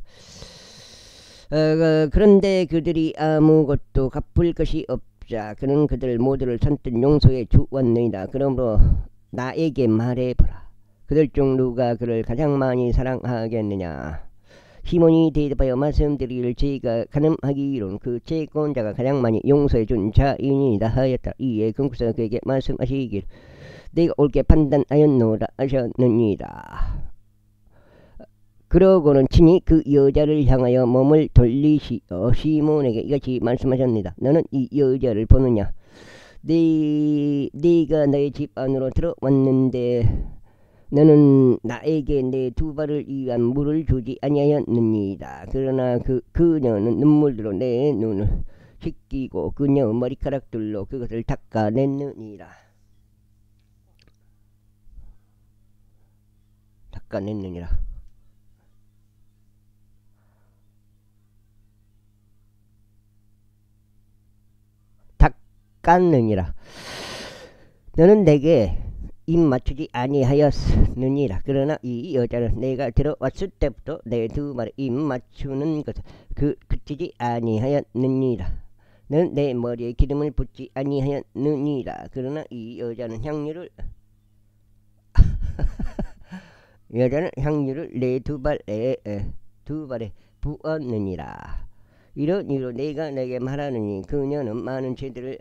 그런데 그들이 아무것도 갚을 것이 없자 그는 그들 모두를 선뜻 용서해 주었느니라. 그러므로 나에게 말해보라. 그들 중 누가 그를 가장 많이 사랑하겠느냐. 시몬이 대답하여 말씀드리기를 제가 가늠하기로는 그 채권자가 가장 많이 용서해 준 자이니이다 하였다. 이에 금구서 그에게 말씀하시기를 내가 옳게 판단하였노라 하셨느니라. 그러고는 친히 그 여자를 향하여 몸을 돌리시어 시몬에게 이같이 말씀하셨습니다. 너는 이 여자를 보느냐. 네가 너의 집 안으로 들어왔는데 너는 나에게 내 두 발을 위한 물을 주지 아니하였느니라. 그러나 그녀는 눈물로 내 눈을 씻기고 그녀의 머리카락들로 그것을 닦아냈느니라. 너는 내게 입 맞추지 아니하였느니라. 그러나 이 여자는 내가 들어왔을 때부터 내 두 발에 입 맞추는 것을 그치지 아니하였느니라. 너는 내 머리에 기름을 붓지 아니하였느니라. 그러나 이 여자는 향유를 내 두 발에 부었느니라. 이런 이유로 내가 내게 말하느니 그녀의 많은 죄들이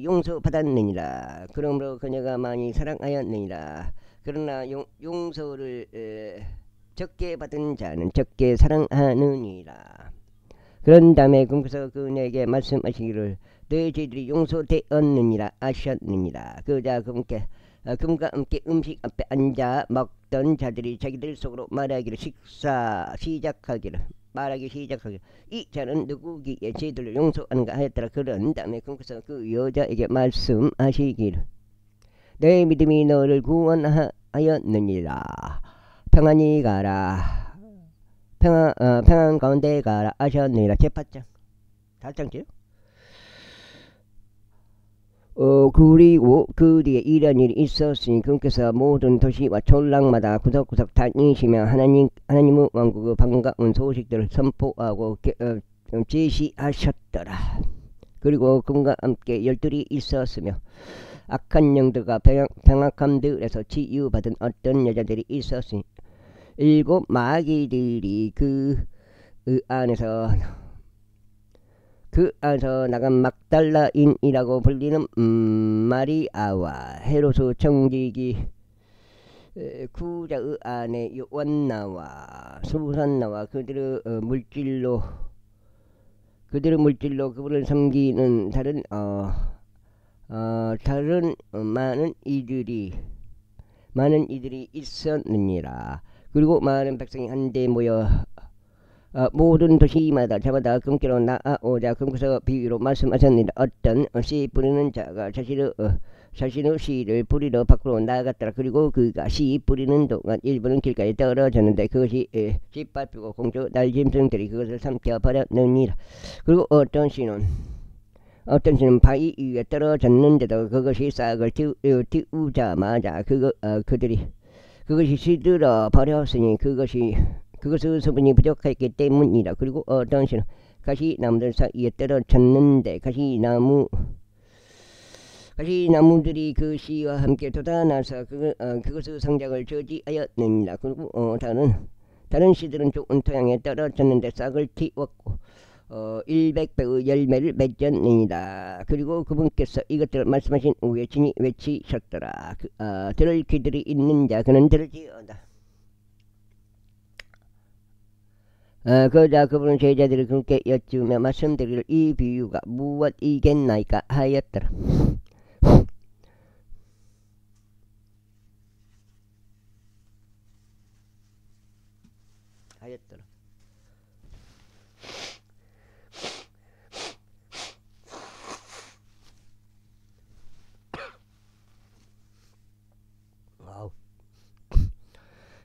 용서받았느니라. 그러므로 그녀가 많이 사랑하였느니라. 그러나 용서를 적게 받은 자는 적게 사랑하느니라. 그런 다음에 그래서 그녀에게 말씀하시기를 내 죄들이 용서되었느니라 하셨느니라. 그자 그분과 함께 음식 앞에 앉아 먹던 자들이 자기들 속으로 말하기 시작하기를 이 자는 누구기에 죄들을 용서하는가 하였더라. 그런 다음에 그래서 그 여자에게 말씀하시기를 내 믿음이 너를 구원하였느니라. 평안히 가라. 평안 가운데 가라 하셨느니라. 제8장 4장째요. 그리고 그 뒤에 이런 일이 있었으니 그께서 모든 도시와 촌락마다 구석구석 다니시며 하나님의 왕국의 반가운 소식들을 선포하고 제시하셨더라. 그리고 그분과 함께 12이 있었으며 악한 영들과 병악함들에서 치유받은 어떤 여자들이 있었으니 7 마귀들이 그 안에서 나간 막달라인이라고 불리는 마리아와 헤로스 청지기 구자의 아내 요한나와 수산나와 그들의 물질로 그분을 섬기는 다른 많은 이들이 있었느니라. 그리고 많은 백성이 한데 모여 모든 도시마다 저마다 금께로 나아오자 금께서 비유로 말씀하셨느니라. 어떤 씨 뿌리는 자가 자신의 씨를 뿌리러 밖으로 나아갔더라. 그리고 그가 씨 뿌리는 동안 일부는 길가에 떨어졌는데 그것이 짓밟히고 공주 날짐승들이 그것을 삼켜버렸느니라. 그리고 어떤 씨는 바위 위에 떨어졌는데도 그것이 싹을 틔우자마자 그것이 시들어 버렸으니 그것의 수분이 부족했기 때문이라. 그리고 어떤 씨는 가시나무들 사이에 떨어졌는데 가시나무들이 그 씨와 함께 돋아나서 그것의 성장을 저지하였느니라. 그리고 다른 씨들은 좋은 토양에 떨어졌는데 싹을 틔웠고 100배의 열매를 맺었느니라. 그리고 그분께서 이것들을 말씀하신 후에 진히 외치셨더라. 들을 귀들이 있는 자 그는 들을지어다. 그러자 그분은 제자들이 그분께 여쭈며 말씀드리기를 이 비유가 무엇이겠나이까 하였더라.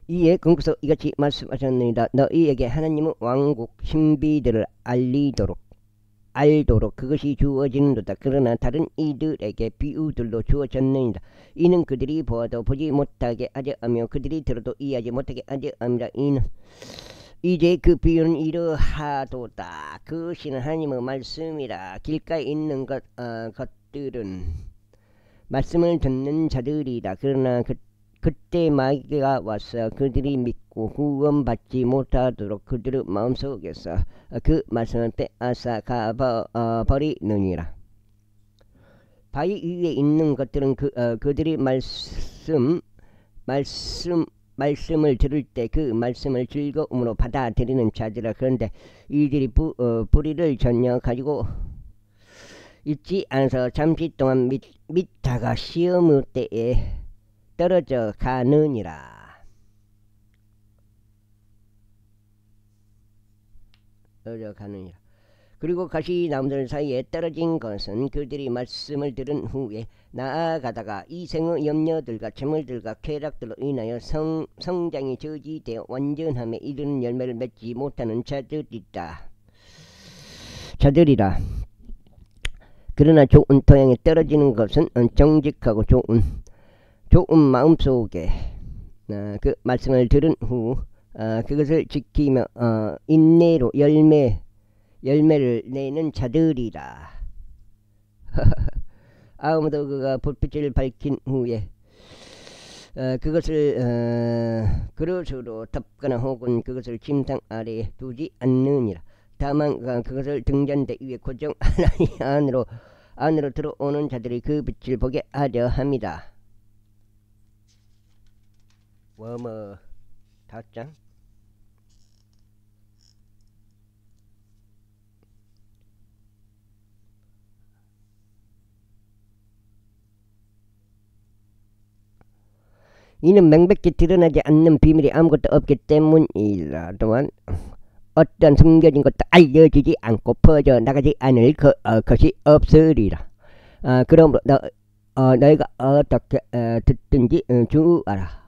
이에 그분께서 이같이 말씀하셨느니라. 너희에게 하나님의 왕국 신비들을 알도록 그것이 주어지는도다. 그러나 다른 이들에게 비유들로 주어졌느니라. 이는 그들이 보아도 보지 못하게 하려 하며 그들이 들어도 이해하지 못하게 하려 함이라. 이는 이제 그 비유는 이러하도다. 그것이는 하나님의 말씀이라. 길가에 있는 것들은 말씀을 듣는 자들이라. 그러나 그때 마귀가 와서 그들이 믿고 구원받지 못하도록 그들의 마음속에서 그 말씀을 빼앗아 가버리느니라. 바위 위에 있는 것들은 그들이 말씀을 들을 때 그 말씀을 즐거움으로 받아들이는 자들이라. 그런데 이들이 뿌리를 전혀 가지고 있지 않아서 잠시 동안 믿다가 시험의 때에 떨어져 가느니라. 그리고 가시나무들 사이에 떨어진 것은 그들이 말씀을 들은 후에 나아가다가 이생의 염려들과 재물들과 쾌락들로 인하여 성장이 저지되어 완전함에 이르는 열매를 맺지 못하는 자들이라. 그러나 좋은 토양에 떨어지는 것은 정직하고 좋은 마음속에 그 말씀을 들은 후 그것을 지키며 인내로 열매를 내는 자들이라. 아무도 그가 불빛을 밝힌 후에 그것을 그릇으로 덮거나 혹은 그것을 침상 아래에 두지 않느니라. 다만 그것을 등잔대 위에 고정하나니 안으로 들어오는 자들이 그 빛을 보게 하려 합니다. 워머 5장. 이는 명백히 드러나지 않는 비밀이 아무것도 없기 때문이라. 또한 어떤 숨겨진 것도 알려지지 않고 퍼져 나가지 않을 것이 없으리라. 그러므로 너희가 어떻게 듣든지 주의하라.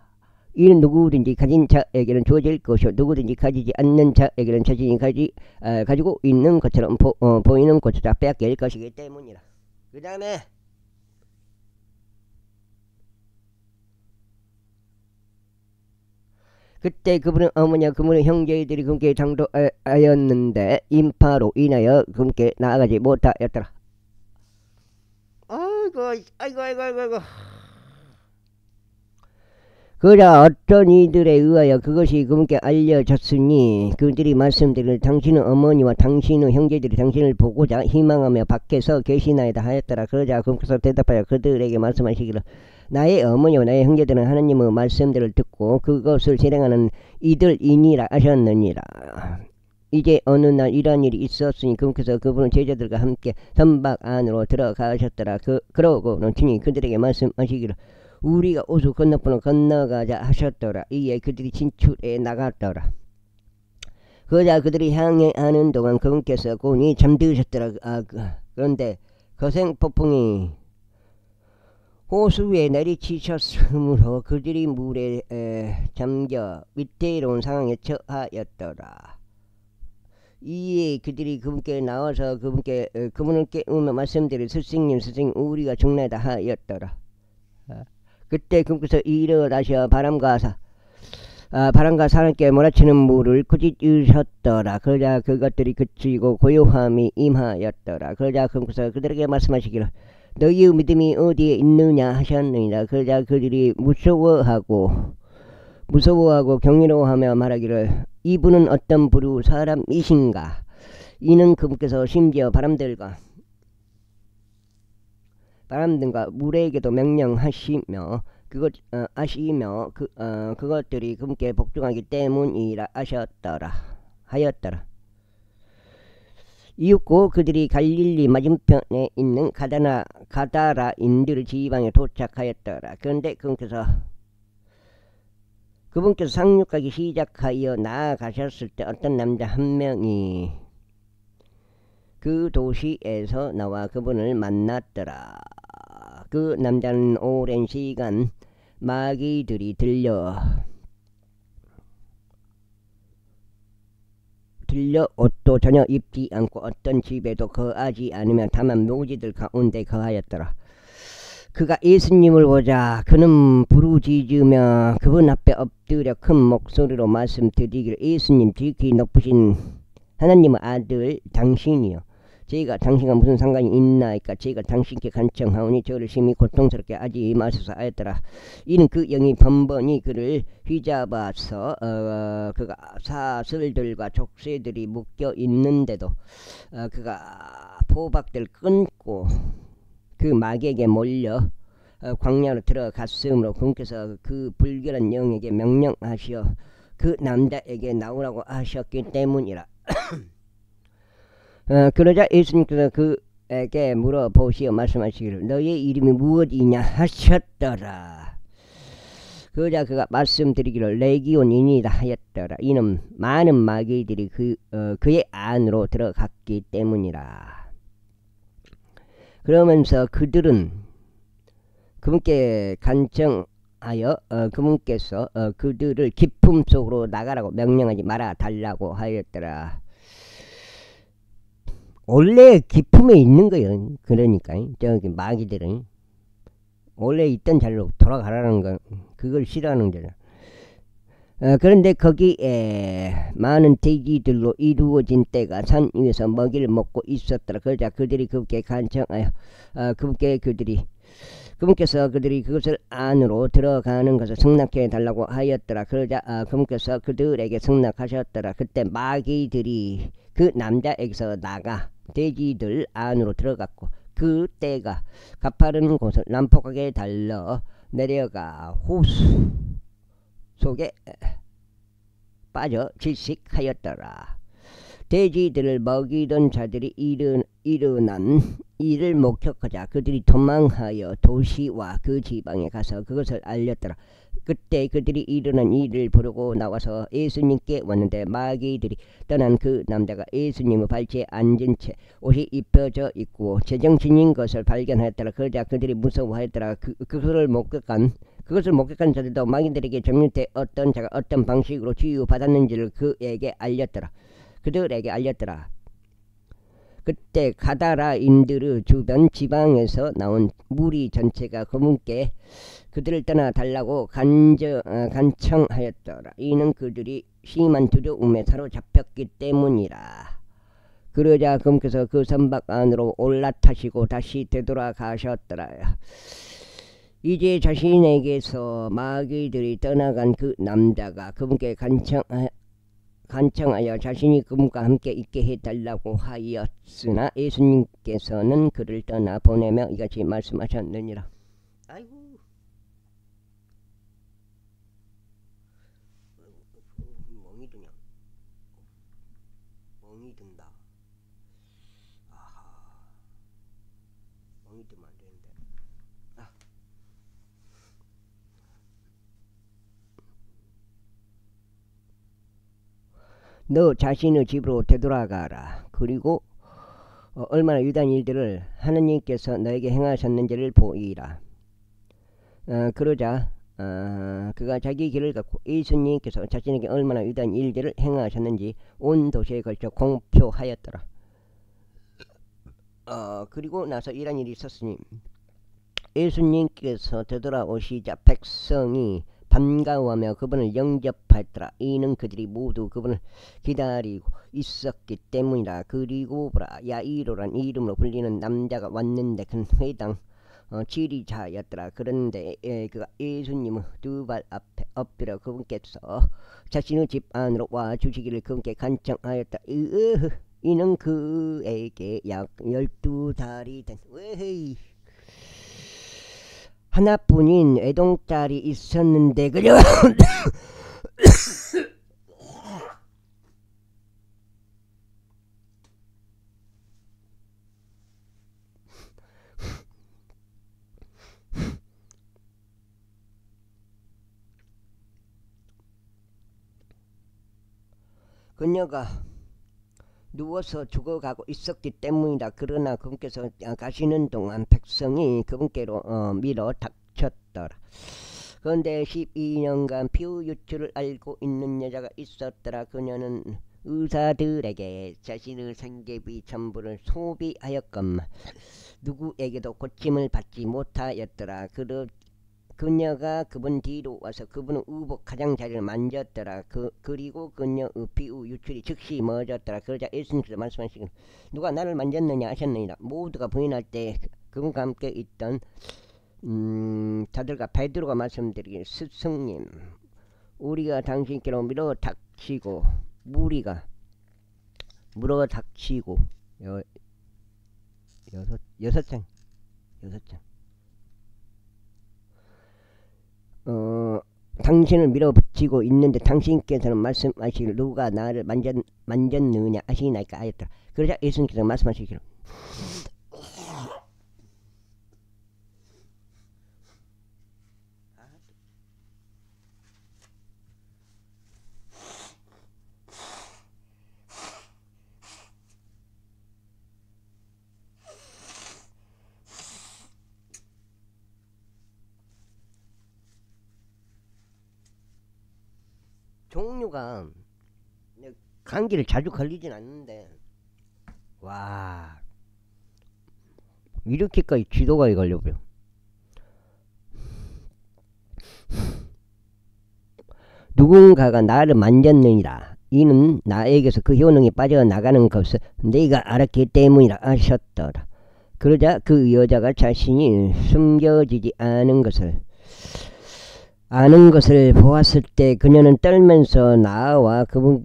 이는 누구든지 가진 자에게는 주어질 것이요 누구든지 가지지 않는 자에게는 자신이 가지고 있는 것처럼 보이는 것조차 빼앗길 것이기 때문이라. 그 다음에 그때 그분은 어머니와 그분의 형제들이 그분께 장도하였는데 인파로 인하여 그분께 나아가지 못하였더라. 아이고. 그러자 어떤 이들에 의하여 그것이 그분께 알려졌으니 그들이 말씀드리기를 당신의 어머니와 당신의 형제들이 당신을 보고자 희망하며 밖에서 계시나이다 하였더라. 그러자 그분께서 대답하여 그들에게 말씀하시기를 나의 어머니와 나의 형제들은 하나님의 말씀들을 듣고 그것을 실행하는 이들이니라 하셨느니라. 이제 어느 날 이러한 일이 있었으니 그분께서 그분의 제자들과 함께 선박 안으로 들어가셨더라. 그러고는 친히 그들에게 말씀하시기를 우리가 오수 건너편으로 건너가자 하셨더라. 이에 그들이 진출해 나갔더라. 그러자 그들이 향해하는 동안 그분께서 곤히 잠드셨더라. 그런데 거센 폭풍이 호수에 내리치셨으므로 그들이 물에 잠겨 위태로운 상황에 처하였더라. 이에 그들이 그분께 나와서 그분을 깨우며 말씀드릴 스승님 우리가 죽나이다 하였더라. 그때 그분께서 일어나셔 바람과 사람께 몰아치는 물을 꾸짖으셨더라. 그러자 그것들이 그치고 고요함이 임하였더라. 그러자 그분께서 그들에게 말씀하시기를 너희의 믿음이 어디에 있느냐 하셨느니라. 그러자 그들이 무서워하고 경이로워하며 말하기를 이분은 어떤 부류 사람이신가. 이는 그분께서 심지어 바람들과 물에게도 명령하시며 그것들이 그분께 복종하기 때문이라 하였더라. 이윽고 그들이 갈릴리 맞은편에 있는 가다라인들 지방에 도착하였더라. 그런데 그분께서 상륙하기 시작하여 나아가셨을 때 어떤 남자 한 명이 그 도시에서 나와 그분을 만났더라. 그 남자는 오랜 시간 마귀들이 들려 옷도 전혀 입지 않고 어떤 집에도 거하지 않으며 다만 묘지들 가운데 거하였더라. 그가 예수님을 보자 그는 부르짖으며 그분 앞에 엎드려 큰 목소리로 말씀드리기를, 예수님, 지극히 높으신 하나님의 아들 당신이요, 제가 당신과 무슨 상관이 있나이까? 제가 당신께 간청하오니 저를 심히 고통스럽게 하지 마소서 하였더라. 이는 그 영이 번번이 그를 휘잡아서 그가 사슬들과 족쇄들이 묶여 있는데도 그가 포박들 끊고 그 마귀에게 몰려 광야로 들어갔으므로 그분께서 그 불결한 영에게 명령하시어 그 남자에게 나오라고 하셨기 때문이라. 그러자 예수님께서 그에게 물어보시어 말씀하시기를, 너의 이름이 무엇이냐 하셨더라. 그러자 그가 말씀드리기를, 레기온이니이다 하였더라. 이는 많은 마귀들이 그의 안으로 들어갔기 때문이라. 그러면서 그들은 그분께 간청하여 그분께서 그들을 깊음 속으로 나가라고 명령하지 말아 달라고 하였더라. 원래 깊음에 있는 거예요. 그러니까 저기 마귀들은 원래 있던 자리로 돌아가라는 거, 그걸 싫어하는 거죠. 그런데 거기에 많은 돼지들로 이루어진 때가 산 위에서 먹이를 먹고 있었더라. 그러자 그들이 그분께 간청하여 그분께서 그들이 그것을 안으로 들어가는 것을 승낙해 달라고 하였더라. 그러자 그분께서 그들에게 승낙하셨더라. 그때 마귀들이 그 남자에게서 나가 돼지들 안으로 들어갔고, 그 떼가 가파른 곳을 난폭하게 달러 내려가 호수 속에 빠져 질식하였더라. 돼지들을 먹이던 자들이 일어난 일을 목격하자 그들이 도망하여 도시와 그 지방에 가서 그것을 알렸더라. 그때 그들이 일어난 일을 부르고 나와서 예수님께 왔는데 마귀들이 떠난 그 남자가 예수님의 발치에 앉은 채 옷이 입혀져 있고 제정신인 것을 발견하였더라. 그러자 그들이 무서워하였더라. 그것을 목격한 자들도 마귀들에게 점령 때 어떤 자가 어떤 방식으로 치유받았는지를 그들에게 알렸더라. 그때 가다라인들의 주변 지방에서 나온 무리 전체가 그분께 그들을 떠나 달라고 간청하였더라. 이는 그들이 심한 두려움에 사로잡혔기 때문이라. 그러자 그분께서 그 선박 안으로 올라타시고 다시 되돌아가셨더라. 이제 자신에게서 마귀들이 떠나간 그 남자가 그분께 간청하여 자신이 그분과 함께 있게 해달라고 하였으나 예수님께서는 그를 떠나 보내며 이같이 말씀하셨느니라. 아이고, 멍이 든다. 아하, 멍이 들면 안 되는데. 너 자신의 집으로 되돌아가라. 그리고 얼마나 유다한 일들을 하느님께서 너에게 행하셨는지를 보이라. 그러자 그가 자기 길을 갖고 예수님께서 자신에게 얼마나 유다한 일들을 행하셨는지 온 도시에 걸쳐 공표하였더라. 그리고 나서 이런 일이 있었으니 예수님께서 되돌아오시자 백성이 반가워하며 그분을 영접하였더라. 이는 그들이 모두 그분을 기다리고 있었기 때문이라. 그리고 보라, 야이로란 이름으로 불리는 남자가 왔는데 그는 회당 지리자였더라. 그런데 그가 예수님의 두 발 앞에 엎드려 그분께서 자신의 집 안으로 와 주시기를 그분께 간청하였다. 이는 그에게 약 12달이 된 왜헤이 하나뿐인 애동딸이 있었는데 그려 그녀가 누워서 죽어가고 있었기 때문이다. 그러나 그분께서 가시는 동안 백성이 그분께로 밀어 닥쳤더라. 그런데 12년간 피우유출을 알고 있는 여자가 있었더라. 그녀는 의사들에게 자신의 생계비 전부를 소비하였건만 누구에게도 고침을 받지 못하였더라. 그녀가 그분 뒤로 와서 그분의 의복 가장자리를 만졌더라. 그리고 그녀의 피우 유출이 즉시 멎었더라. 그러자 예수님께서 말씀하시기를 누가 나를 만졌느냐 하셨느니라. 모두가 부인할 때 그분과 함께 있던 자들과 베드로가 말씀드리기를 스승님 우리가 당신께로 밀어 닥치고 무리가 물어 닥치고 여섯 장 당신을 밀어붙이고 있는데 당신께서는 말씀하시기를 누가 나를 만졌느냐 하시나이까 하였더라. 그러자 예수님께서 말씀하시기를 종류가 감기를 자주 걸리진 않는데 와 이렇게까지 쥐도가에 걸려버려. 누군가가 나를 만졌느니라. 이는 나에게서 그 효능이 빠져나가는 것을 네가 알았기 때문이라 하셨더라. 그러자 그 여자가 자신이 숨겨지지 아는 것을 보았을 때 그녀는 떨면서 나와 그분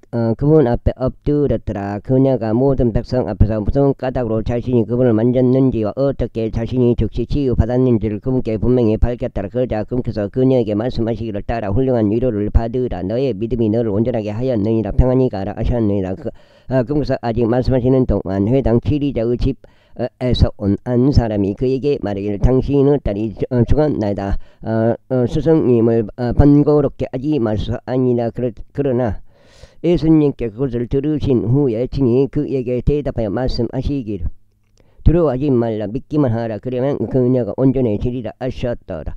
앞에 엎드렸더라. 그녀가 모든 백성 앞에서 무슨 까닭으로 자신이 그분을 만졌는지와 어떻게 자신이 즉시 치유받았는지를 그분께 분명히 밝혔더라. 그러자 그분께서 그녀에게 말씀하시기를 따라 훌륭한 위로를 받으라. 너의 믿음이 너를 온전하게 하였느니라. 평안히 가라 하셨느니라. 그분께서 아직 말씀하시는 동안 회당 치리자의 집 에서 온 한 사람이 그에게 말하기를 당신의 딸이 죽었나이다. 스승님을 번거롭게 하지 마소서. 아니라 그러나 예수님께 그것을 들으신 후에 친히 그에게 대답하여 말씀하시기를 두려워하지 말라 믿기만 하라. 그러면 그녀가 온전해지리라 하셨더라.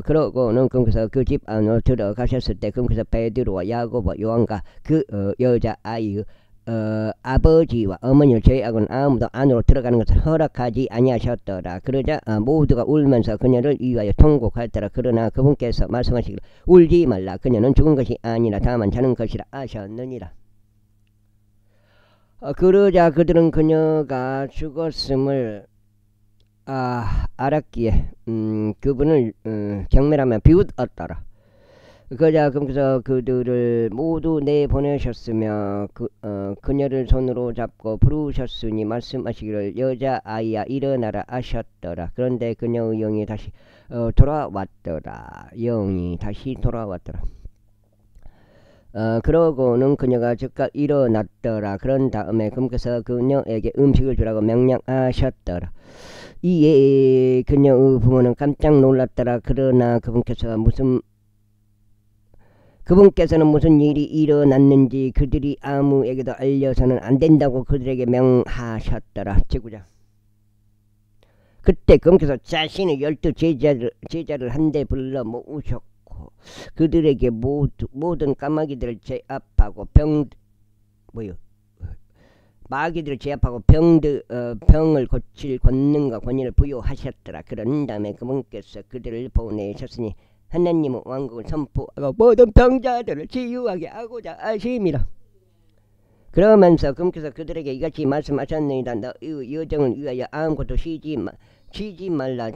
그러고는 그분께서 그 집 안으로 들어가셨을 때 그분께서 베드로와 야고보 요한과 그 여자아이의 아버지와 어머니를 제외하고는 아무도 안으로 들어가는 것을 허락하지 아니하셨더라. 그러자 모두가 울면서 그녀를 위하여 통곡하였더라. 그러나 그분께서 말씀하시기를 울지 말라. 그녀는 죽은 것이 아니라 다만 자는 것이라 하셨느니라. 그러자 그들은 그녀가 죽었음을 알았기에 그분을 경멸하며 비웃었더라. 그러자 그분께서 그들을 모두 내보내셨으며 그녀를 손으로 잡고 부르셨으니 말씀하시기를 여자아이야 일어나라 하셨더라. 그런데 그녀의 영이 다시 돌아왔더라. 그러고는 그녀가 즉각 일어났더라. 그런 다음에 그분께서 그녀에게 음식을 주라고 명령하셨더라. 이에 그녀의 부모는 깜짝 놀랐더라. 그러나 그분께서는 무슨 일이 일어났는지 그들이 아무에게도 알려서는 안 된다고 그들에게 명하셨더라. 제구자. 그때 그분께서 자신의 12 제자를 한데 불러 모으셨고 그들에게 모든 까마귀들을 제압하고 마귀들을 제압하고 병을 고칠 권능과 권위를 부여하셨더라. 그런 다음에 그분께서 그들을 보내셨으니 하나님의 왕국을 선포하고 모든 병자들을 치유하게 하고자 하심이라. 그러면서 그분께서 그들에게 이같이 말씀하셨느니라. 너의 여정을 위하여 아무것도 쉬지 말라.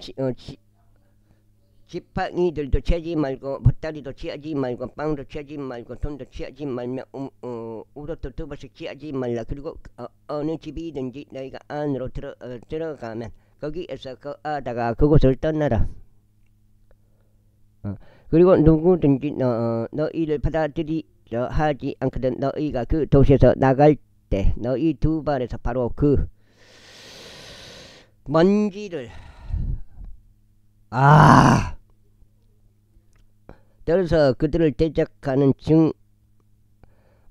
지팡이들도 취하지 말고 보따리도 취하지 말고 빵도 취하지 말고 돈도 취하지 말며 아무것도 두 번씩 취하지 말라. 그리고 어느 집이든지 너희가 안으로 들어가면 거기에서 거하다가 그곳을 떠나라. 그리고 누구든지 너희를 받아들이려 하지 않거든 너희가 그 도시에서 나갈 때 너희 두 발에서 바로 그 먼지를 떨어서 그들을 대적하는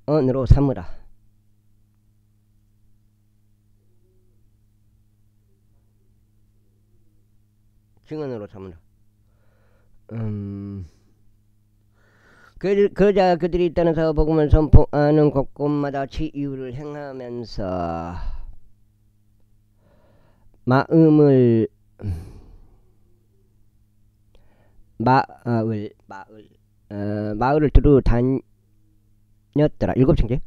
증언으로 삼으라. 증언으로 삼으라. 그자 그들이 떠나서 복음을 선포하는 곳곳마다 치유를 행하면서 마을을 두루 다녔더라. 7층째.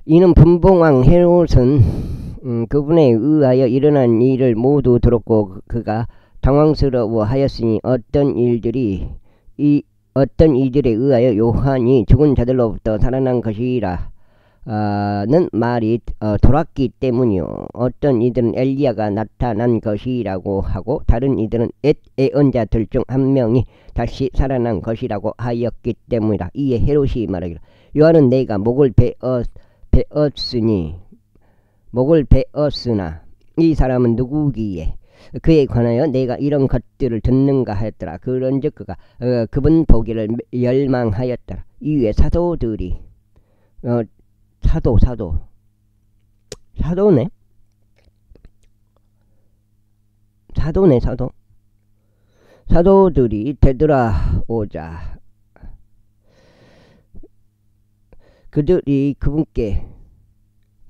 이는 분봉왕 헤롯은 그분에 의하여 일어난 일을 모두 들었고 그가 당황스러워하였으니 어떤 이들에 의하여 요한이 죽은 자들로부터 살아난 것이라 는 말이 돌았기 때문이요. 어떤 이들은 엘리야가 나타난 것이라고 하고 다른 이들은 예언자들 중 한 명이 다시 살아난 것이라고 하였기 때문이라. 이에 헤롯이 말하기를 요한은 내가 목을 베었으나 이 사람은 누구기에 그에 관하여 내가 이런 것들을 듣는가 하였더라. 그런즉 그가 그분 보기를 열망하였더라. 이후에 사도들이 사도들이 되돌아오자 그들이 그분께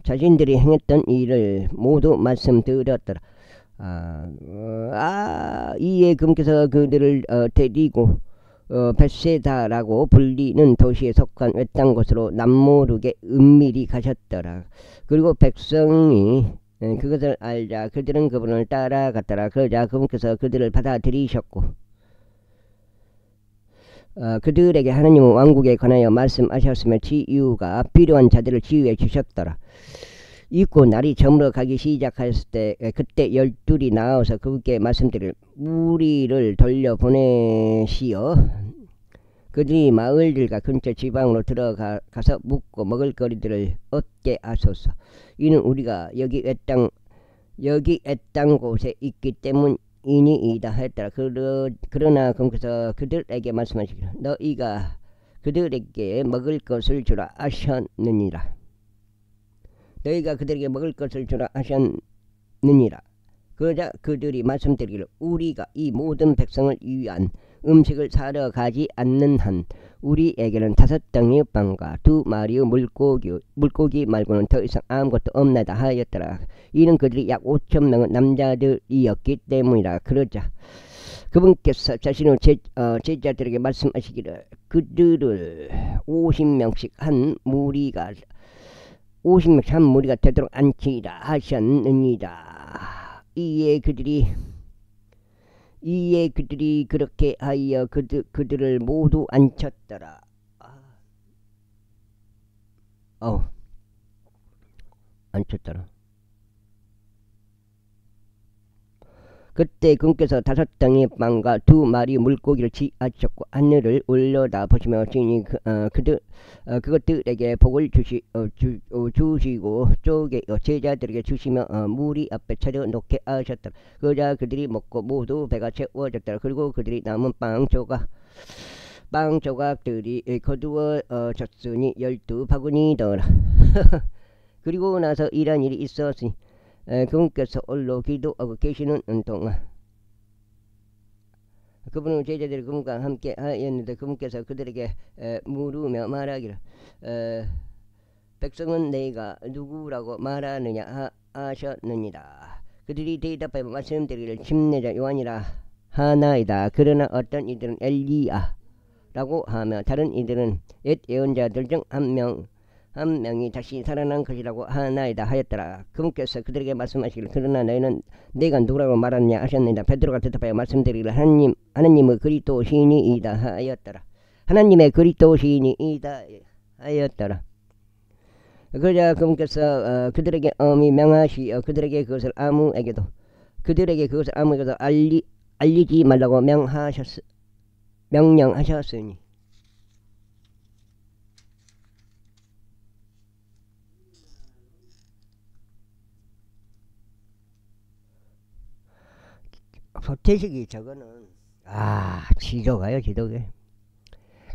자신들이 행했던 일을 모두 말씀드렸더라. 이에 그분께서 그들을 데리고 벳세다라고 불리는 도시에 속한 외딴 곳으로 남모르게 은밀히 가셨더라. 그리고 백성이 그것을 알자 그들은 그분을 따라갔더라. 그러자 그분께서 그들을 받아들이셨고 그들에게 하나님은 왕국에 관하여 말씀하셨으며 치유가 필요한 자들을 치유해 주셨더라. 있고 날이 저물어 가기 시작하였을 때 그때 12이 나와서 그분께 말씀드릴 무리를 돌려보내시어 그들이 마을들과 근처 지방으로 들어가서 묵고 먹을 거리들을 얻게 하소서. 이는 우리가 여기 애땅 곳에 있기 때문이니이다 했더라. 그러나 그분께서 그들에게 말씀하시기를 너희가 그들에게 먹을 것을 주라 하셨느니라. 너희가 그들에게 먹을 것을 주라 하셨느니라. 그러자 그들이 말씀드리기를 우리가 이 모든 백성을 위한 음식을 사러 가지 않는 한 우리에게는 5덩이의 빵과 2마리의 물고기 말고는 더 이상 아무것도 없나다 하였더라. 이는 그들이 약 5,000명의 남자들이었기 때문이라. 그러자 그분께서 자신의 제자들에게 말씀하시기를 그들을 50명씩 한 무리가 되도록 앉히라 하셨느니라. 이에 그들이 그렇게 하여 그들을 모두 앉혔더라. 앉혔더라. 그때 그분께서 5덩이의 빵과 2마리 물고기를 취하셨고 하늘을 올려다 보시며 주니 그것들에게 복을 주시고 쪼개 제자들에게 주시며 무리 앞에 차려놓게 하셨더라. 그러자 그들이 먹고 모두 배가 채워졌더라. 그리고 그들이 남은 빵 조각들이 거두어졌으니 12바구니더라. 그리고 나서 이런 일이 있었으니 그분께서 홀로 기도하고 계시는 동안 그분은 제자들이 그분과 함께 하였는데 그분께서 그들에게 물으며 말하기를 백성은 내가 누구라고 말하느냐 하셨느니라. 그들이 대답하여 말씀드리기를 침례자 요한이라 하나이다. 그러나 어떤 이들은 엘리야라고 하며 다른 이들은 옛 예언자들 중 한 명이 다시 살아난 것이라고 하나이다 하였더라. 그분께서 그들에게 말씀하시기를 그러나 너희는 내가 누구라고 말하느냐 하셨느니라. 베드로가 대답하여 말씀드리기를 하나님의 그리스도시니이다 하였더라. 하나님의 그리스도시니이다 하였더라. 그러자 그분께서 그들에게 엄히 명하시어 그들에게 그것을 아무에게도 알리지 말라고 명령하셨으니 소태식이 저거는 지도가요. 지도가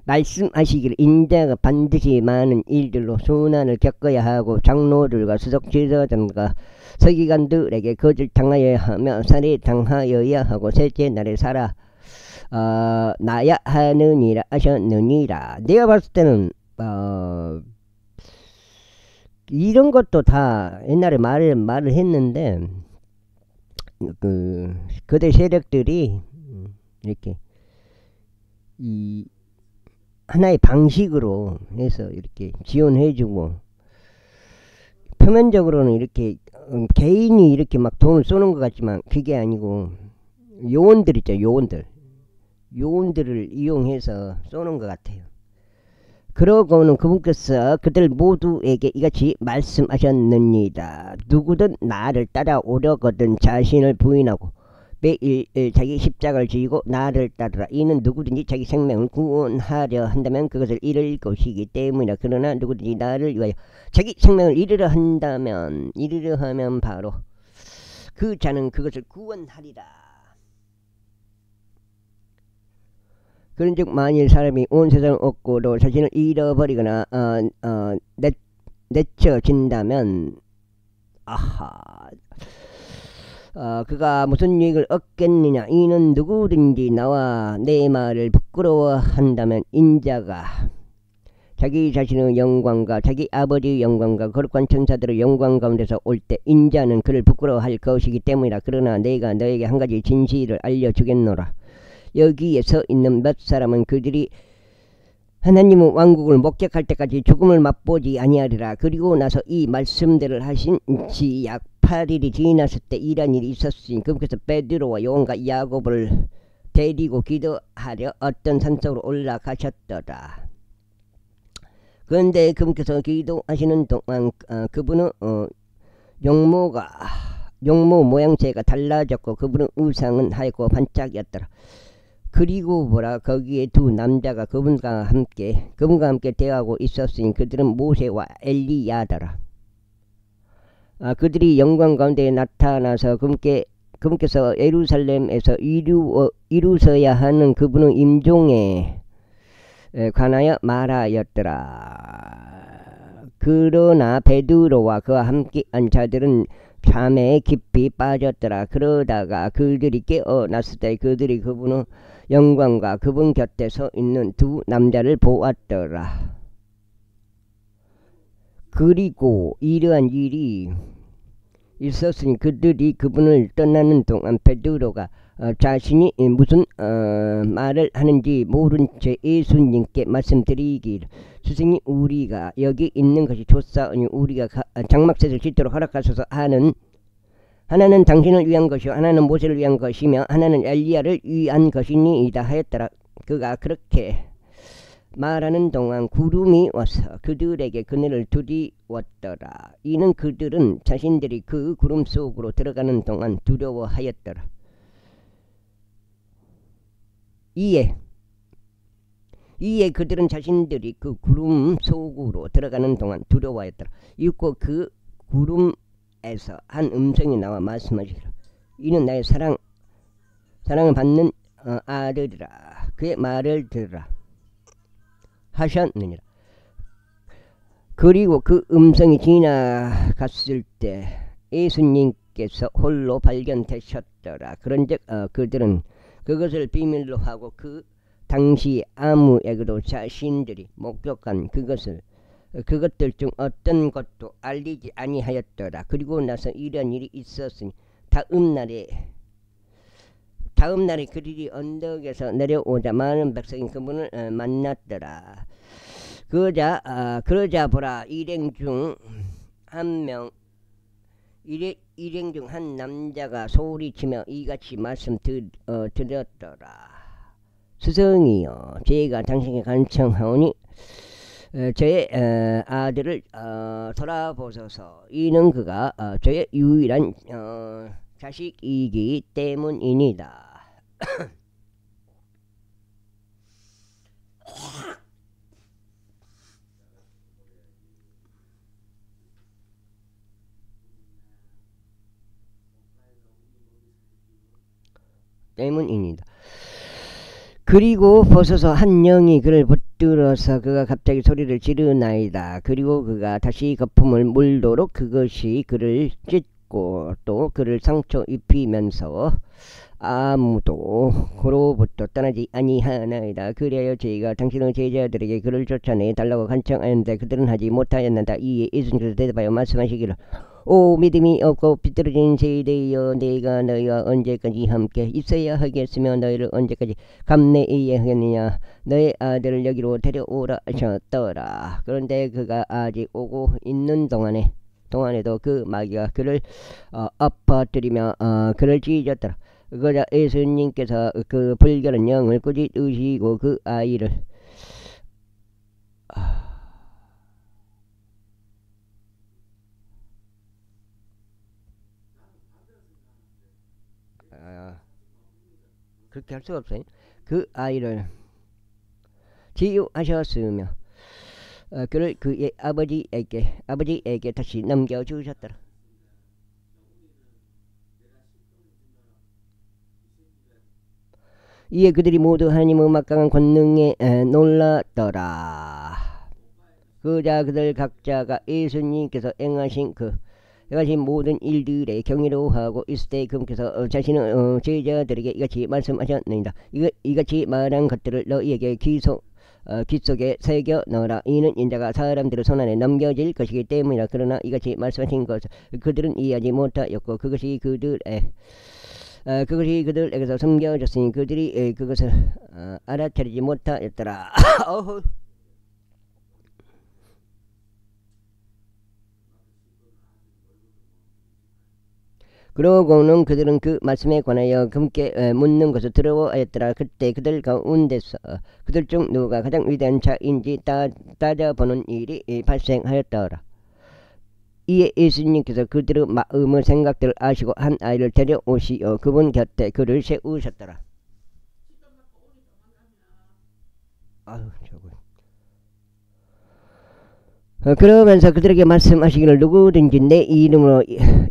말씀하시기를 인자가 반드시 많은 일들로 순환을 겪어야 하고 장로들과 수석 지도자들과 서기관들에게 거절 당하여야 하며 살해 당하여야 하고 셋째 날에 나야 하느니라 하셨느니라. 내가 봤을 때는 이런 것도 다 옛날에 말을 했는데 거대 세력들이 이렇게 이 하나의 방식으로 해서 이렇게 지원해주고 표면적으로는 이렇게 개인이 이렇게 막 돈을 쏘는 것 같지만 그게 아니고 요원들 있죠. 요원들을 이용해서 쏘는 것 같아요. 그러고는 그분께서 그들 모두에게 이같이 말씀하셨느니라. 누구든 나를 따라오려거든 자신을 부인하고 매일 자기 십자가를 지고 나를 따르라. 이는 누구든지 자기 생명을 구원하려 한다면 그것을 잃을 것이기 때문이라. 그러나 누구든지 나를 위하여 자기 생명을 잃으려 하면 바로 그 자는 그것을 구원하리라. 그런즉 만일 사람이 온 세상을 얻고도 자신을 잃어버리거나 내쳐진다면 그가 무슨 유익을 얻겠느냐. 이는 누구든지 나와 내 말을 부끄러워한다면 인자가 자기 자신의 영광과 자기 아버지의 영광과 거룩한 천사들의 영광 가운데서 올 때 인자는 그를 부끄러워할 것이기 때문이라. 그러나 내가 너에게 한 가지 진실을 알려주겠노라. 여기에 서 있는 몇 사람은 그들이 하나님의 왕국을 목격할 때까지 죽음을 맛보지 아니하리라. 그리고 나서 이 말씀들을 하신 지 약 8일이 지났을 때 이런 일이 있었으니 그분께서 베드로와 요한과 야곱을 데리고 기도하려 어떤 산속으로 올라가셨더라. 그런데 그분께서 기도하시는 동안 그분의 용모 모양새가 달라졌고 그분의 의상은 하얗고 반짝이었더라. 그리고 보라, 거기에 두 남자가 그분과 함께 대하고 있었으니 그들은 모세와 엘리야더라. 그들이 영광 가운데 나타나서 그분께서 예루살렘에서 이루셔야 하는 그분의 임종에 관하여 말하였더라. 그러나 베드로와 그와 함께한 자들은 잠에 깊이 빠졌더라. 그러다가 그들이 깨어났을 때 그들이 그분의 영광과 그분 곁에 서 있는 두 남자를 보았더라. 그리고 이러한 일이 있었으니 그들이 그분을 떠나는 동안 베드로가 자신이 무슨 말을 하는지 모른 채 예수님께 말씀드리기를, 스승님, 우리가 여기 있는 것이 좋사오니 우리가 장막셋을 짓도록 허락하소서. 하나는 당신을 위한 것이요 하나는 모세를 위한 것이며 하나는 엘리야를 위한 것이니이다 하였더라. 그가 그렇게 말하는 동안 구름이 와서 그들에게 그늘을 두리웠더라. 이는 그들은 자신들이 그 구름 속으로 들어가는 동안 두려워하였더라. 이에 그들은 자신들이 그 구름 속으로 들어가는 동안 두려워하였더라. 이윽고 그 구름에서 한 음성이 나와 말씀하시기를, 이는 나의 사랑을 받는 아들이라. 그의 말을 들으라 하셨느니라. 그리고 그 음성이 지나갔을 때 예수님께서 홀로 발견되셨더라. 그런즉 그들은 그것을 비밀로 하고 그 당시 아무에게도 자신들이 목격한 그것들 중 어떤 것도 알리지 아니하였더라. 그리고 나서 이런 일이 있었으니 다음 날에 그들이 언덕에서 내려오자 많은 백성이 그분을 만났더라. 그러자 보라, 일행 중 한 남자가 소리치며 이같이 말씀드렸더라. 스승이여, 제가 당신에게 간청하오니 저의 아들을 돌아보소서. 이는 그가 저의 유일한 자식이기 때문이니다. 때문입니다. 그리고 보소서. 한 영이 그를 붙들어서 그가 갑자기 소리를 지르나이다. 그리고 그가 다시 거품을 물도록 그것이 그를 찢고 또 그를 상처 입히면서 아무도 그로부터 떠나지 아니하나이다. 그리하여 저희가 당신의 제자들에게 그를 쫓아내 달라고 간청하였는데 그들은 하지 못하였나이다. 이에 예수님께서 대답하여 말씀하시기를 오 믿음이 없고 비뚤어진 세대여, 내가 너희와 언제까지 함께 있어야 하겠으며 너희를 언제까지 감내해야 하겠느냐. 너의 아들을 여기로 데려오라 하셨더라. 그런데 그가 아직 오고 있는 동안에도 그 마귀가 그를 엎어뜨리며 그를 찢었더라. 그러자 예수님께서 그 불결한 영을 꾸짖으시고 그 아이를 그렇게 할 수가 없어요. 그 아이를 치유하셨으며 그를 그의 아버지에게 다시 넘겨주셨더라. 이에 그들이 모두 하나님의 막강한 권능에 놀랐더라. 그자 그들 각자가 예수님께서 행하신 모든 일들에 경이로워하고 있을 때 그분께서 자신의 제자들에게 이같이 말씀하셨느니라. 이같이 말한 것들을 너희에게 귀 속에 새겨 넣어라. 이는 인자가 사람들의 손안에 넘겨질 것이기 때문이라. 그러나 이같이 말씀하신 것을 그들은 이해하지 못하였고 그것이 그들에게서 숨겨졌으니 그들이 그것을 알아차리지 못하였더라. 그러고는 그들은 그 말씀에 관하여 그분께 묻는 것을 두려워하였더라. 그때 그들 가운데서 그들 중 누가 가장 위대한 자인지 따져보는 일이 발생하였더라. 이에 예수님께서 그들의 마음의 생각들을 아시고 한 아이를 데려오시어 그분 곁에 그를 세우셨더라. 그러면서 그들에게 말씀하시기를 누구든지 내 이름으로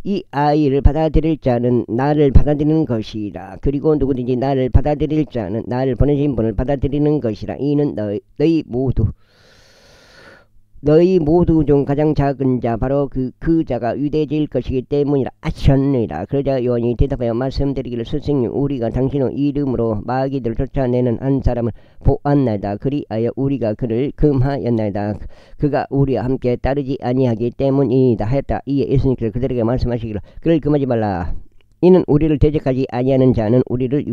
이 아이를 받아들일 자는 나를 받아들이는 것이라. 그리고 누구든지 나를 받아들일 자는 나를 보내신 분을 받아들이는 것이라. 이는 너희 모두 중 가장 작은 자 바로 그 자가 위대해질 것이기 때문이라 하셨느니라. 그러자 요한이 대답하여 말씀드리기를 스승님 우리가 당신의 이름으로 마귀들을 쫓아내는 한 사람을 보았나이다. 그리하여 우리가 그를 금하였나이다. 그가 우리와 함께 따르지 아니하기 때문이다 하였다. 이에 예수님께서 그들에게 말씀하시기를 그를 금하지 말라. 이는 우리를 대적하지 아니하는 자는 우리를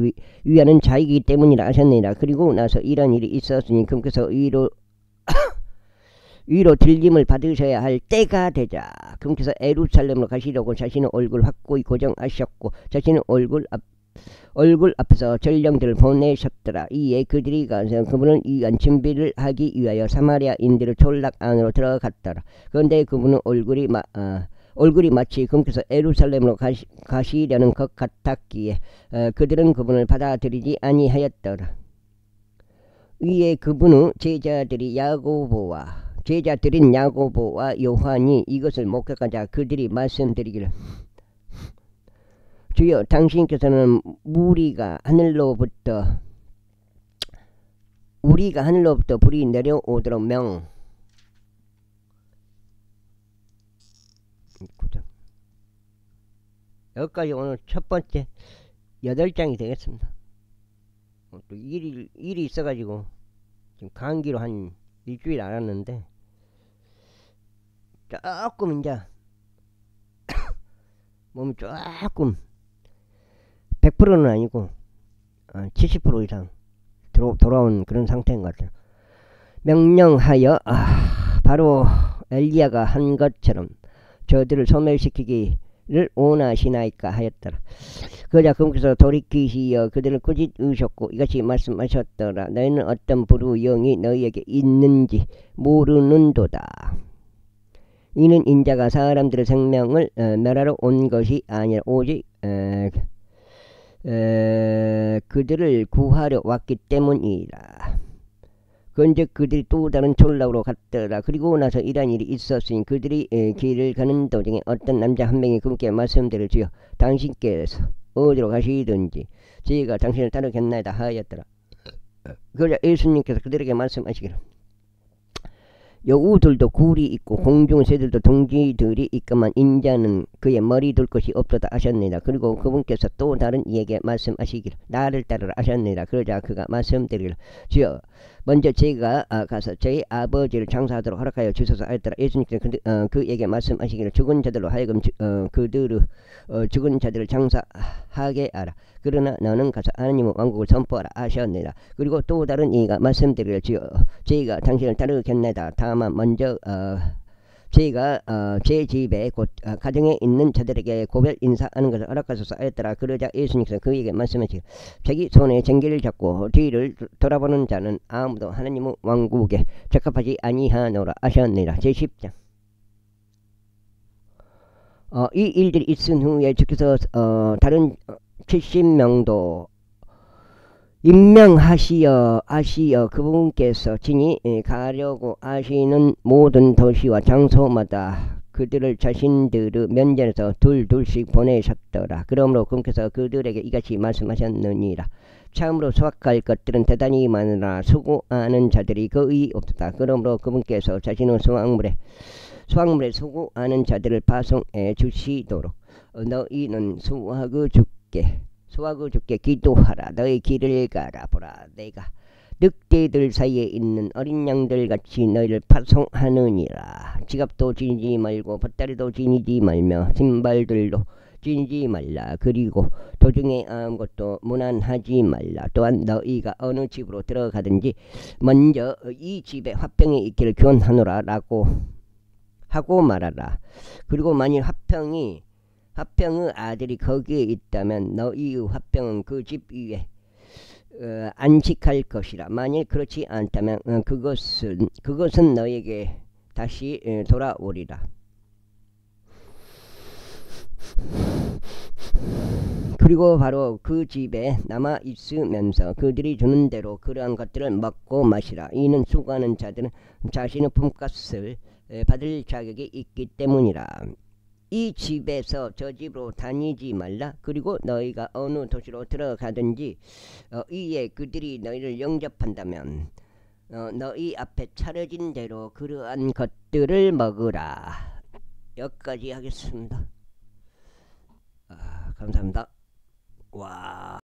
위하는 자이기 때문이라 하셨느니라. 그리고 나서 이런 일이 있었으니 그분께서 위로 들림을 받으셔야 할 때가 되자 그분께서 예루살렘으로 가시려고 자신의 얼굴 확고히 고정하셨고 자신의 얼굴 앞에서 전령들을 보내셨더라. 이에 그들이 가서 그분을 위한 준비를 하기 위하여 사마리아인들의 촌락 안으로 들어갔더라. 그런데 그분의 얼굴이 마치 그분께서 예루살렘으로 가시려는 것 같았기에 그들은 그분을 받아들이지 아니하였더라. 위에 그분의 제자들인 야고보와 요한이 이것을 목격하자 그들이 말씀드리기를 주여 당신께서는 우리가 하늘로부터 불이 내려오도록 여기까지 오늘 첫 번째 8장이 되겠습니다. 또 일이 있어가지고 지금 감기로 한 일주일 알았는데 조금 이제 몸이 조금 100%는 아니고 70% 이상 돌아온 그런 상태인 것 같아요. 명령하여 바로 엘리야가 한 것처럼 저들을 소멸시키기 원하시나이까 하였더라. 그러자 그분께서 돌이키시어 그들을 꾸짖으셨고 이같이 말씀하셨더라. 너희는 어떤 불우영이 너희에게 있는지 모르는도다. 이는 인자가 사람들의 생명을 멸하러 온 것이 아니라 오직 그들을 구하려 왔기 때문이라. 그런즉 그들이 또 다른 촌락으로 갔더라. 그리고 나서 이러한 일이 있었으니 그들이 길을 가는 도중에 어떤 남자 한 명이 그분께 말씀드려 주여 당신께서 어디로 가시든지 저희가 당신을 따르겠나이다 하였더라. 그러자 예수님께서 그들에게 말씀하시기를 여우들도 굴이 있고 공중 새들도 둥지들이 있건만 인자는 그의 머리 둘 것이 없도다 하셨느니라. 그리고 그분께서 또 다른 이에게 말씀하시기를 나를 따르라 하셨느니라. 그러자 그가 말씀드리기를 주여 먼저 제가 가서 저희 아버지를 장사하도록 허락하여 주소서 하였더라. 예수님께서 그에게 말씀하시기를 죽은 자들로 하여금 죽은 자들을 장사하게 하라. 그러나 너는 가서 하나님의 왕국을 선포하라 하셨느니라. 그리고 또 다른 이가 말씀드리기를 주여 저희가 당신을 따르겠나이다. 다만 먼저 저희가 제 집에 곧 가정에 있는 자들에게 고별 인사하는 것을 허락하소서 하였더라. 그러자 예수님께서 그에게 말씀하시기를 자기 손에 쟁기를 잡고 뒤를 돌아보는 자는 아무도 하나님의 왕국에 적합하지 아니하노라 하셨느니라. 제10장 이 일들이 있은 후에 주께서 다른 70명도 임명하시어 그분께서 친히 가려고 하시는 모든 도시와 장소마다 그들을 자신들의 면전에서 둘씩 보내셨더라. 그러므로 그분께서 그들에게 이같이 말씀하셨느니라. 참으로 수확할 것들은 대단히 많으나 수고하는 자들이 거의 없다. 그러므로 그분께서 자신의 수확물에 수고하는 자들을 파송해 주시도록 너희는 수확의 주께 기도하라. 너희 길을 가라. 보라 내가 늑대들 사이에 있는 어린 양들 같이 너희를 파송하느니라. 지갑도 지니지 말고 밧다리도 지니지 말며 신발들도 지니지 말라. 그리고 도중에 아무것도 문안하지 말라. 또한 너희가 어느 집으로 들어가든지 먼저 이 집에 화평이 있기를 기원하노라 라고 하고 말하라. 그리고 만일 화평의 아들이 거기에 있다면 너희의 화평은 그 집 위에 안식할 것이라. 만일 그렇지 않다면 그것은 너에게 다시 돌아오리라. 그리고 바로 그 집에 남아 있으면서 그들이 주는 대로 그러한 것들을 먹고 마시라. 이는 수고하는 자들은 자신의 품값을 받을 자격이 있기 때문이라. 이 집에서 저 집으로 다니지 말라. 그리고 너희가 어느 도시로 들어가든지 이에 그들이 너희를 영접한다면 너희 앞에 차려진 대로 그러한 것들을 먹으라. 여기까지 하겠습니다. 감사합니다. 와.